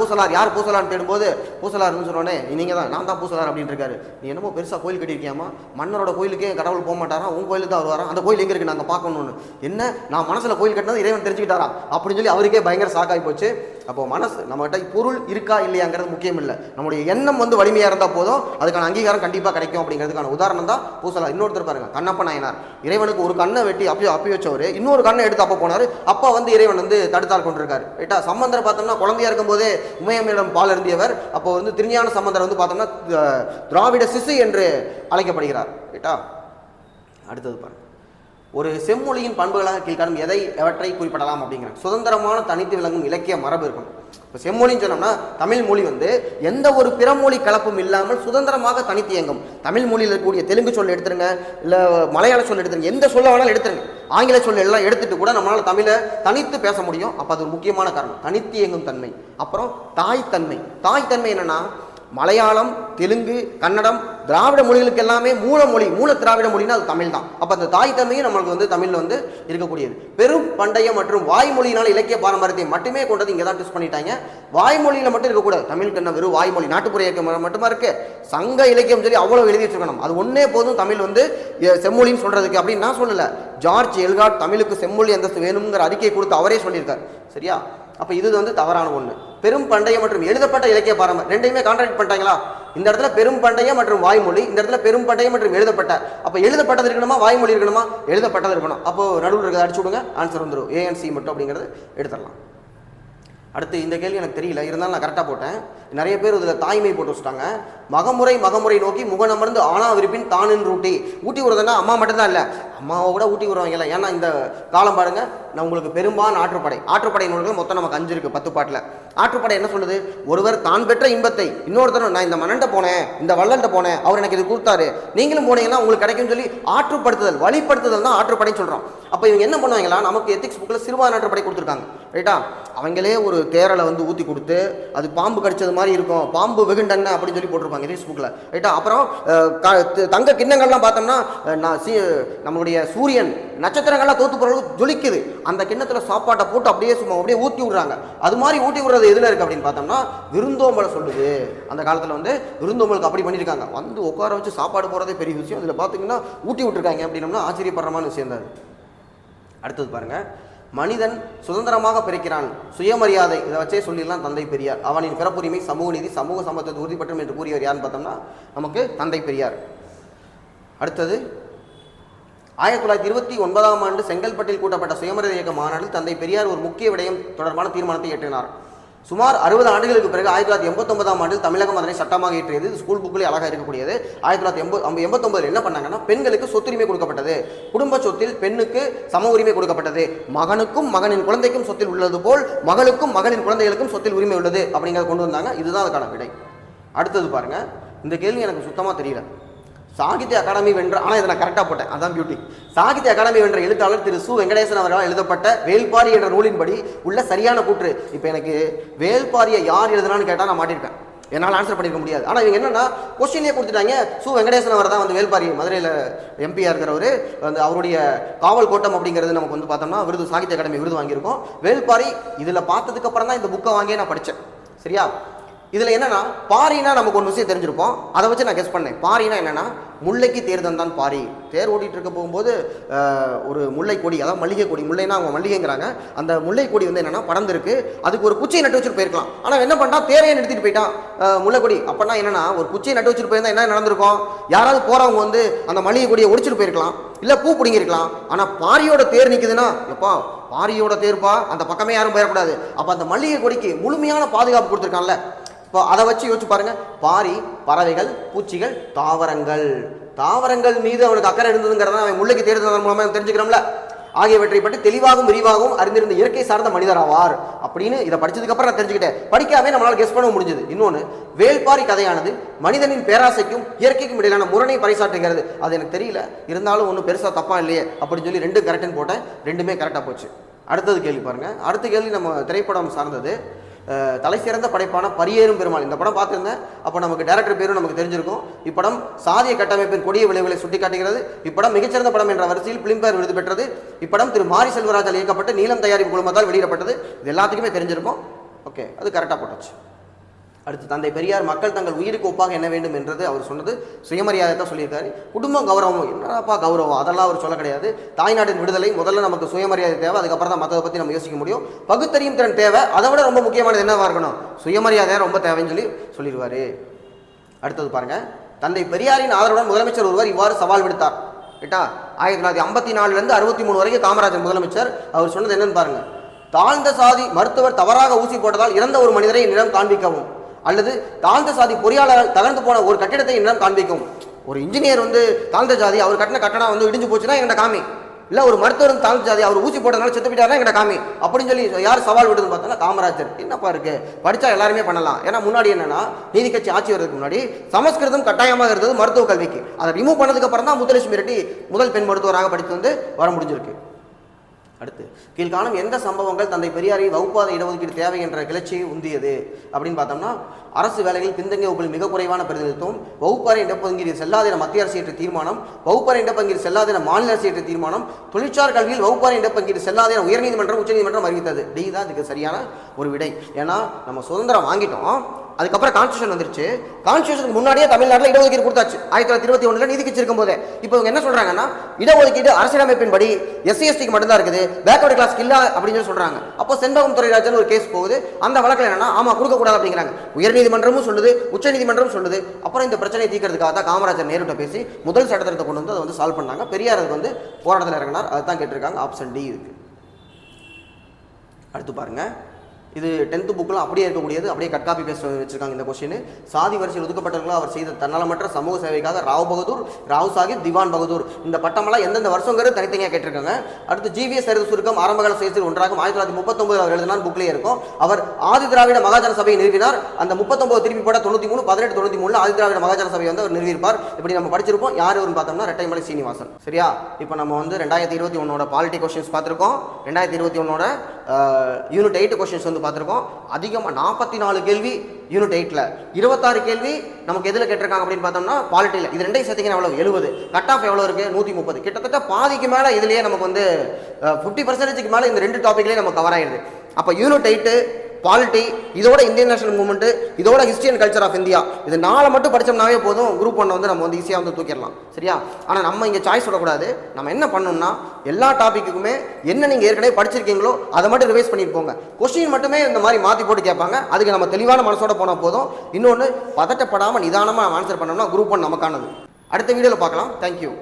பூசலார் தேடும்போது பூசலார் சொன்னோடனே நீங்க தான், நான் தான் பூசலார் அப்படின்னு இருக்காரு. நீ என்னமோ பெருசா கோயில் கட்டியிருக்கியாமா, மன்னரோட கோயிலுக்கே கடவுள் போக மாட்டாரா, உங்க கோயிலுக்கு தான் வருவாரா, அந்த கோயில் எங்க இருக்கு நாங்க பார்க்கணும்னு. என்ன, நான் மனசுல கோயில் கட்டினது இறைவன் தெரிஞ்சுக்கிட்டாரா அப்படின்னு சொல்லி அவருக்கே பயங்கர ஷாக்காகி போச்சு. அப்போ மனசு நம்மகிட்ட பொருள் இருக்கா இல்லையாங்கிறது முக்கியம் இல்லை, நம்முடைய எண்ணம் வலிமையா இருந்தா போதும், அதுக்கான அங்கீகாரம் கண்டிப்பா கிடைக்கும் அப்படிங்கிறதுக்கான உதாரணம் தான் பூசலார். இன்னொருத்தர் பாருங்க, கண்ணப்ப நாயனார். இறைவனுக்கு ஒரு கண்ணை வெட்டி அப்பி வச்சவர் இன்னொரு கண்ணை எடுத்து அப்ப போனாரு, அப்பா இறைவன் தடுத்தால் கொண்டிருக்காரு. ரைட்டா? சம்பந்தர் பார்த்தோம்னா குழந்தையா இருக்கும் போதே உமையம்மையிடம் பால் இருந்தியவர். அப்போ திருஞான சம்பந்தர் பார்த்தோம்னா திராவிட சிசு என்று அழைக்கப்படுகிறார். ரைட்டா? அடுத்தது பாருங்க, ஒரு செம்மொழியின் பண்புகளாக கீழ்காணும் எவற்றை குறிப்பிடலாம் அப்படிங்கிற சுதந்திரமான தனித்து விளங்கும் இலக்கிய மரபு இருக்கும். இப்போ செம்மொழின்னு சொன்னோம்னா தமிழ் மொழி எந்த ஒரு பிற மொழி கலப்பும் இல்லாமல் சுதந்திரமாக தனித்து இயங்கும். தமிழ் மொழியில் இருக்கக்கூடிய தெலுங்கு சொல்ல எடுத்துருங்க, இல்லை மலையாள சொல்ல எடுத்துருங்க, எந்த சொல்ல வேணாலும் எடுத்துருங்க, ஆங்கில சொல்ல எல்லாம் எடுத்துட்டு கூட நம்மளால தமிழை தனித்து பேச முடியும். அப்போ அது ஒரு முக்கியமான காரணம், தனித்து இயங்கும் தன்மை. அப்புறம் தாய்த்தன்மை. தாய்த்தன்மை என்னன்னா மலையாளம், தெலுங்கு, கன்னடம், திராவிட மொழிகளுக்கு எல்லாமே மூல திராவிட மொழினா அது தமிழ் தான். அப்போ அந்த தாய்த்தன்மையும் நம்மளுக்கு தமிழில் இருக்கக்கூடியது. பெரும் பண்டைய மற்றும் வாய்மொழியினால் இலக்கிய பாரம்பரியத்தை மட்டுமே கொண்டது இங்கே தான் டெஸ்ட் பண்ணிட்டாங்க. வாய்மொழியில் மட்டும் இருக்கக்கூடாது. தமிழுக்கு என்ன வெறும் வாய்மொழி, நாட்டுப்புற இலக்கியம் மட்டுமா இருக்கு, சங்க இலக்கியம் சொல்லி அவ்வளோ எழுதி வச்சிருக்கணும். அது ஒன்னே போதும் தமிழ் செம்மொழின்னு சொல்றதுக்கு அப்படின்னு நான் சொல்லல. ஜார்ஜ் எல்காட் தமிழுக்கு செம்மொழி அந்தஸ்து வேணுங்கிற அறிக்கை கொடுத்து அவரே சொல்லியிருக்காரு. சரியா? அப்ப இது தவறான ஒண்ணு. பெரும் பண்டைய மற்றும் எழுதப்பட்ட இலக்கிய பாரம்பரியம் ரெண்டையுமே கான்ட்ராக்ட் பண்ணிட்டாங்களா? இந்த இடத்துல பெரும் பண்டைய மற்றும் வாய்மொழி, இந்த இடத்துல பெரும் பண்டைய மற்றும் எழுதப்பட்ட. அப்ப எழுதப்பட்டது இருக்கணுமா, வாய்மொழி இருக்கணுமா? எழுதப்பட்டது இருக்கணும். அப்போ நடுவில் இருக்கிறத அடிச்சு விடுங்க, ஆன்சர் வந்துடும். ஏஎன்சி மட்டும் அப்படிங்கிறது எடுத்துடலாம். அடுத்து இந்த கேள்வி எனக்கு தெரியல, இருந்தாலும் நான் கரெக்டாக போட்டேன். நிறைய பேர் இதில் தாய்மை போட்டு வச்சுட்டாங்க. மகமுறை நோக்கி முகனமர்ந்து ஆனா விருப்பின் தானின் ஊட்டி விடுறதுன்னா அம்மா மட்டும்தான் இல்லை, அம்மாவை கூட ஊட்டி விடுவாங்கல்ல. ஏன்னா இந்த காலம் பாருங்க, நான் உங்களுக்கு பெரும்பாலும் ஆற்றுப்படை நூல்கள் மொத்தம் நமக்கு 5 இருக்கு 10 பாட்டில். ஆற்றுப்படை என்ன சொல்லுது, ஒருவர் தான் பெற்ற இன்பத்தை இன்னொருத்தர், நான் இந்த மன்னன்ட்ட போனேன், இந்த வள்ளல்ட்ட போனேன், அவர் எனக்கு இது கொடுத்தாரு, நீங்களும் போனீங்கன்னா உங்களுக்கு கிடைக்கும் சொல்லி ஆற்றுப்படுத்துதல், வழிப்படுத்துதல் தான் ஆற்றுப்படைன்னு சொல்றோம். அப்போ இவங்க என்ன பண்ணுவாங்களா, நமக்கு எத்திக்ஸ் புக்கில் சிறுபான்மையாற்றுப்படை கொடுத்துருக்காங்க. ரைட்டா? அவங்களே ஒரு தேரலை ஊற்றி கொடுத்து அது பாம்பு கடிச்சது மாதிரி இருக்கும், பாம்பு வெகுண்டன்ன அப்படின்னு சொல்லி போட்டிருப்பாங்க எத்திக்ஸ் புக்கில். ரைட்டா? அப்புறம் தங்க கிண்ணங்கள்லாம் பார்த்தோம்னா நம்மளுடைய சூரியன் நட்சத்திரங்கள்லாம் தோத்து போகிறதுக்கு ஜொலிக்குது, அந்த கிண்ணத்தில் சாப்பாட்டை போட்டு அப்படியே ஊற்றி விடுறாங்க. அது மாதிரி ஊட்டி விடுறது எதுல இருக்கு அப்படின்னு பார்த்தோம்னா விருந்தோம்பலை சொல்லுது. அந்த காலத்தில் விருந்தோம்பலுக்கு அப்படி பண்ணியிருக்காங்க. உட்கார வச்சு சாப்பாடு போகிறதே பெரிய விஷயம், இதில் பார்த்தீங்கன்னா ஊட்டி விட்டுருக்காங்க அப்படின்னம்னா ஆச்சரியப்படுறமான விஷயம் தான். அடுத்தது பாருங்க, மனிதன் சுதந்திரமாக பிறக்கிறான், சுயமரியாதை, இதை வச்சே சொல்லிடலாம் தந்தை பெரியார். அவனின் பிறப்புரிமை, சமூக நீதி, சமூக சமத்துவத்தை உறுதிப்பற்றும் என்று கூறியவர் யாருன்னு பார்த்தோம்னா நமக்கு தந்தை பெரியார். அடுத்தது 1929ஆம் ஆண்டு செங்கல்பட்டில் கூட்டப்பட்ட சுயமரியாதை இயக்க மாநாட்டில் தந்தை பெரியார் ஒரு முக்கிய விடயம் தொடர்பான தீர்மானத்தை இயற்றினார். சுமார் 60 ஆண்டுகளுக்கு பிறகு 1989ஆம் ஆண்டில் தமிழகம் அதனை சட்டமாக இயற்றியது. ஸ்கூல் புக்கில் அழகாக இருக்கக்கூடியது. 1989 என்ன பண்ணாங்கன்னா பெண்களுக்கு சொத்துரிமை கொடுக்கப்பட்டது, குடும்ப சொத்தில் பெண்ணுக்கு சம உரிமை கொடுக்கப்பட்டது, மகனுக்கும் மகனின் குழந்தைக்கும் சொத்தில் உள்ளது போல் மகளுக்கும் மகளின் குழந்தைகளுக்கும் சொத்தில் உரிமை உள்ளது அப்படிங்கிறத கொண்டு வந்தாங்க. இதுதான் அதுக்கான விடை. அடுத்தது பாருங்க, இந்த கேள்வி எனக்கு சுத்தமாக தெரியல. சாகித்ய அகாடமி வென்ற, ஆனால் இதை நான் கரெக்டாக போட்டேன், அதான் பியூட்டி. சாகித்ய அகாடமி வென்ற எழுத்தாளர் திரு சு வெங்கடேசன் அவர்களால் எழுதப்பட்ட வேள்பாரி என்ற நூலின்படி உள்ள சரியான கூற்று. இப்போ எனக்கு வேள்பாரியை யார் எழுதுனான்னு கேட்டால் நான் மாட்டிருப்பேன், என்னால் ஆன்சர் பண்ணிருக்க முடியாது. ஆனால் இவங்க என்னன்னா கொஸ்டினே கொடுத்துட்டாங்க. சு வெங்கடேசன் அவர் தான் வந்து வேள்பாரி, மதுரையில் எம்பியாக இருக்கிறவர், வந்து அவருடைய காவல் கோட்டம் அப்படிங்கிறது நமக்கு வந்து பார்த்தோம்னா விருது, சாகித்ய அகாடமி விருது வாங்கியிருக்கோம். வேள்பாரி இதில் பார்த்ததுக்கு அப்புறம் தான் இந்த புக்கை வாங்கியே நான் படித்தேன். சரியா? இதில் என்னன்னா பாரினா நமக்கு ஒரு விஷயம் தெரிஞ்சிருப்போம், அதை வச்சு நான் கெஸ் பண்ணேன். பாரினா என்னன்னா முல்லைக்கு தேர் தந்தான் பாரி. தேர் ஓடிட்டு இருக்க போகும்போது ஒரு முல்லை கொடி, அதாவது மல்லிகை கொடி, முல்லைனா அவங்க மல்லிகைங்கிறாங்க, அந்த முல்லை கொடி வந்து என்னன்னா படர்ந்துருக்கு, அதுக்கு ஒரு குச்சியை நட்டு வச்சுட்டு போயிருக்கலாம். ஆனால் என்ன பண்ணிட்டா தேரையை நிறுத்திட்டு போயிட்டான் முல்லை கொடி. அப்படின்னா என்னன்னா ஒரு குச்சியை நட்டு வச்சுட்டு போயிருந்தா என்ன நடந்திருக்கும்? யாராவது போறவங்க வந்து அந்த மல்லிகை கொடியை ஒடிச்சிட்டு போயிருக்கலாம், இல்லை பூ பிடிங்கிருக்கலாம். ஆனால் பாரியோட தேர் நிற்குதுன்னா, எப்பா பாரியோட தேர்ப்பா, அந்த பக்கமே யாரும் போயிடக்கூடாது. அப்போ அந்த மல்லிகை கொடிக்கு முழுமையான பாதுகாப்பு கொடுத்துருக்கான்ல. இப்போ அதை வச்சு யோசிச்சு பாருங்க. பாரி பறவைகள், பூச்சிகள், தாவரங்கள், தாவரங்கள் மீது அவனுக்கு அக்கறை இருந்ததுங்கிறத அவன் முல்லைக்கு தேர்தல் மூலமாக தெரிஞ்சுக்கிறோம்ல. ஆகியவற்றை பற்றி தெளிவாகவும் விரிவாகவும் அறிந்திருந்த இயற்கை சார்ந்த மனிதர் ஆவார் அப்படின்னு இதை படிச்சதுக்கு அப்புறம் நான் தெரிஞ்சுக்கிட்டேன். படிக்காமே நம்மளால கெஸ் பண்ண முடிஞ்சது. இன்னொன்று, வேள்பாரி கதையானது மனிதனின் பேராசைக்கும் இயற்கைக்கும் இடையிலான முரணை பறைசாற்றுகிறது. அது எனக்கு தெரியல, இருந்தாலும் ஒன்றும் பெருசாக தப்பா இல்லையே அப்படின்னு சொல்லி 2 கரெக்டுன்னு போட்டேன், 2மே கரெக்டாக போச்சு. அடுத்தது கேள்வி பாருங்க. அடுத்த கேள்வி நம்ம திரைப்படம் சார்ந்தது. தலை சிறந்த படைப்பான பரியேறும் பெருமாள், இந்த படம் பார்த்துருந்தேன். அப்போ நமக்கு டைரக்டர் பேரும் நமக்கு தெரிஞ்சிருக்கும். இப்படம் சாதிய கட்டமைப்பின் கொடிய விளைவுகளை சுட்டிக்காட்டுகிறது. இப்படம் மிகச்சிறந்த படம் என்ற வரிசையில் பிலிம்பேர் விருது பெற்றது. இப்படம் திரு மாரி செல்வராஜால் இயக்கப்பட்டு நீலம் தயாரிப்பு குழுமத்தால் வெளியிடப்பட்டது. இது எல்லாத்துக்குமே தெரிஞ்சிருக்கும். ஓகே, அது கரெக்டாக போட்டாச்சு. அடுத்து, தந்தை பெரியார் மக்கள் தங்கள் உயிருக்கு ஒப்பாக என்ன வேண்டும் என்றது அவர் சொன்னது சுயமரியாதை தான் சொல்லியிருக்காரு. குடும்பம் கௌரவம், என்னப்பா கௌரவம், அதெல்லாம் அவர் சொல்ல கிடையாது. தாய்நாட்டின் விடுதலை, முதல்ல நமக்கு சுயமரியாதை தேவை, அதுக்கப்புறம் தான் மற்றதை பற்றி நம்ம யோசிக்க முடியும். பகுத்தறியும் திறன் தேவை, அதை விட ரொம்ப முக்கியமானது என்னவா இருக்கணும்? சுயமரியாதை ரொம்ப தேவைன்னு சொல்லிடுவாரு. அடுத்தது பாருங்க. தந்தை பெரியாரின் ஆதரவுடன் முதலமைச்சர் ஒருவர் இவ்வாறு சவால் விடுத்தார். கேட்டா 1954 63 வரைக்கும் காமராஜர் முதலமைச்சர். அவர் சொன்னது என்னன்னு பாருங்க. தாழ்ந்த சாதி மருத்துவர் தவறாக ஊசி போட்டதால் இறந்த ஒரு மனிதரை என்னிடம் காண்பிக்கவும், அல்லது தாழ்ந்த சாதி பொறியாளர் தகர்ந்து போன ஒரு கட்டிடத்தை என்னிடம் காண்பிக்கும். ஒரு இன்ஜினியர் வந்து தாழ்ந்த ஜாதி, அவர் கட்டின கட்டணம் வந்து இடிஞ்சு போச்சுன்னா எங்கிட்ட காமி. இல்லை ஒரு மருத்துவர் வந்து தாழ்ந்த ஜாதி, அவர் ஊசி போட்டதுனால செத்து போயிட்டாருன்னா எங்கிட்ட காமி அப்படின்னு சொல்லி யார் சவால் விடுதுன்னு பார்த்தோன்னா காமராஜர். என்னப்பா இருக்கு, படித்தா எல்லாருமே பண்ணலாம். ஏன்னா முன்னாடி என்னன்னா நீதி கட்சி ஆட்சி வர்றதுக்கு முன்னாடி சமஸ்கிருதம் கட்டாயமாக இருந்தது மருத்துவ கல்விக்கு. அதை ரிமூவ் பண்ணதுக்கு அப்புறம் தான் முத்துலட்சுமி ரெட்டி முதல் பெண் மருத்துவராக படித்து வந்து வர முடிஞ்சிருக்கு. அடுத்து, கீழ்காணும் எந்த சம்பவங்கள் தந்தை பெரியாரை வகுப்பாத இடஒதுக்கீடு தேவை என்ற கிளர்ச்சியை உந்தியது அப்படின்னு பார்த்தோம்னா, அரசு வேலைகளில் பின்தங்கிய வகுப்பில் மிக குறைவான பிரதிநிதித்துவம், வகுப்பறை இடப்பங்கீடு செல்லாத மத்திய அரசு ஏற்ற தீர்மானம், வகுப்பறை இடப்பங்கீடு செல்லாத மாநில அரசு ஏற்ற தீர்மானம், தொழிற்சார் கல்வியில் வகுப்பறை இடப்பங்கீடு செல்லாத உயர்நீதிமன்றம் உச்சநீதிமன்றம் அறிவித்தது. டி தான் இதுக்கு சரியான ஒரு விடை. ஏன்னா நம்ம சுதந்திரம் வாங்கிட்டோம், அதுக்கப்புறம் கான்ஸ்டியூஷன் வந்துருச்சு. கான்ஸ்டியூஷனுக்கு முன்னாடியே தமிழ்நாட்டில் இடஒதுக்கீடு கொடுத்தாச்சு 1921 நீதி கட்சி இருக்கும் போதே. இப்போ இவங்க என்ன சொல்றாங்கன்னா, இடஒதுக்கீடு அரசியலமைப்பின்படி SC/STக்கு மட்டும்தான் இருக்குது, பேக்வர்டு கிளாஸ்க்கு இல்ல அப்படின்னு சொல்றாங்க. அப்போ செண்பகம் துரைராஜன் ஒரு கேஸ் போகுது. அந்த வழக்கில் என்னன்னா ஆமா கொடுக்கக்கூடாது அப்படிங்கிறாங்க. உயர்நீதிமன்றமும் சொல்லுது, உச்சநீதிமன்றம் சொல்லுது. அப்புறம் இந்த பிரச்சனையை தீர்க்கிறதுக்காக தான் காமராஜர் நேருட்ட பேசி முதல் சட்டத்திட்டத்தை கொண்டு வந்து அதை வந்து சால்வ் பண்ணாங்க. பெரியார் அதுக்கு வந்து போராட்டத்தில் இறங்கினார். அதுதான் கேட்டிருக்காங்க. ஆப்ஷன் டி இருக்கு. அடுத்து பாருங்க. இது 10th புக்கில் அப்படியே இருக்கக்கூடியது, அப்படியே கட் காப்பி பேஸ்ட் வச்சிருக்காங்க. இந்த கொஸ்டின், சாதி வரிசையில் ஒதுக்கப்பட்டவர்களும் அவர் செய்த தன்னலமற்ற சமூக சேவைக்காக ராவ் பகதூர், ராவ் சாஹிப், திவான் பகதூர், இந்த பட்டமெல்லாம் எந்தெந்த வருஷங்கிறது தனித்தனியாக கேட்டிருக்காங்க. அடுத்து, ஜிவிஎஸ் சரித சுருக்கம் ஆரம்பகால சுயசீர் ஒன்றாகும் 1939 அவர் எழுதினார், புக்லேயே இருக்கும். அவர் ஆதி திராவிட மகாஜன சபையை நிறுவினார். அந்த 39 திருப்பி போட 93 1893 ஆதி திராவிட மகாஜன சபை வந்து அவர் நிறுவியிருப்பார். இப்படி நம்ம படிச்சிருப்போம். யார் வரும்னு பார்த்தோம்னா ரெட்டைமலை சீனிவாசன். சரியா? இப்போ நம்ம வந்து 2021 பாலிட்டி கொஸ்டின்ஸ் பார்த்துருக்கோம். 2021 யூனிட் 8 கொஸ்டின்ஸ் வந்து பார்த்துருக்கோம். அதிகமாக 44 கேள்வி யூனிட் 8ல், 26 கேள்வி நமக்கு எதில் கேட்டிருக்காங்க அப்படின்னு பார்த்தோம்னா பாலிட்டியில். இது ரெண்டையும் சேர்த்திங்கன்னா எவ்வளோ? 70. கட் ஆஃப் எவ்வளோ இருக்குது? 130. கிட்டத்தட்ட பாதிக்கு மேலே இதுலேயே நமக்கு வந்து 50% மேலே இந்த 2 டாப்பிக்லேயே நமக்கு கவர் ஆகிடுது. அப்போ யூனிட் 8 பாலிட்டி, இதோட இந்தியன் நேஷனல் மூவ்மெண்ட், இதோட history and culture of India, இது 4 மட்டும் படித்தோம்னாவே போதும். குரூப் 1 வந்து நம்ம வந்து ஈஸியாக வந்து தூக்கிடலாம். சரியா? ஆனால் நம்ம இங்கே சாய்ஸ் சொல்லக்கூடாது. நம்ம என்ன பண்ணணும்னா எல்லா டாப்பிக்குமே என்ன நீங்கள் ஏற்கனவே படிச்சிருக்கீங்களோ அதை மட்டும் ரிவைஸ் பண்ணிட்டு போங்க. கொஸ்டின் மட்டுமே இந்த மாதிரி மாற்றி போட்டு கேட்பாங்க. அதுக்கு நம்ம தெளிவான மனசோட போனால் போதும். இன்னொன்று, பதட்டப்படாமல் நிதானமாக ஆன்சர் பண்ணோம்னா குரூப் 1 நமக்கானது. அடுத்த வீடியோவில் பார்க்கலாம். தேங்க்யூ.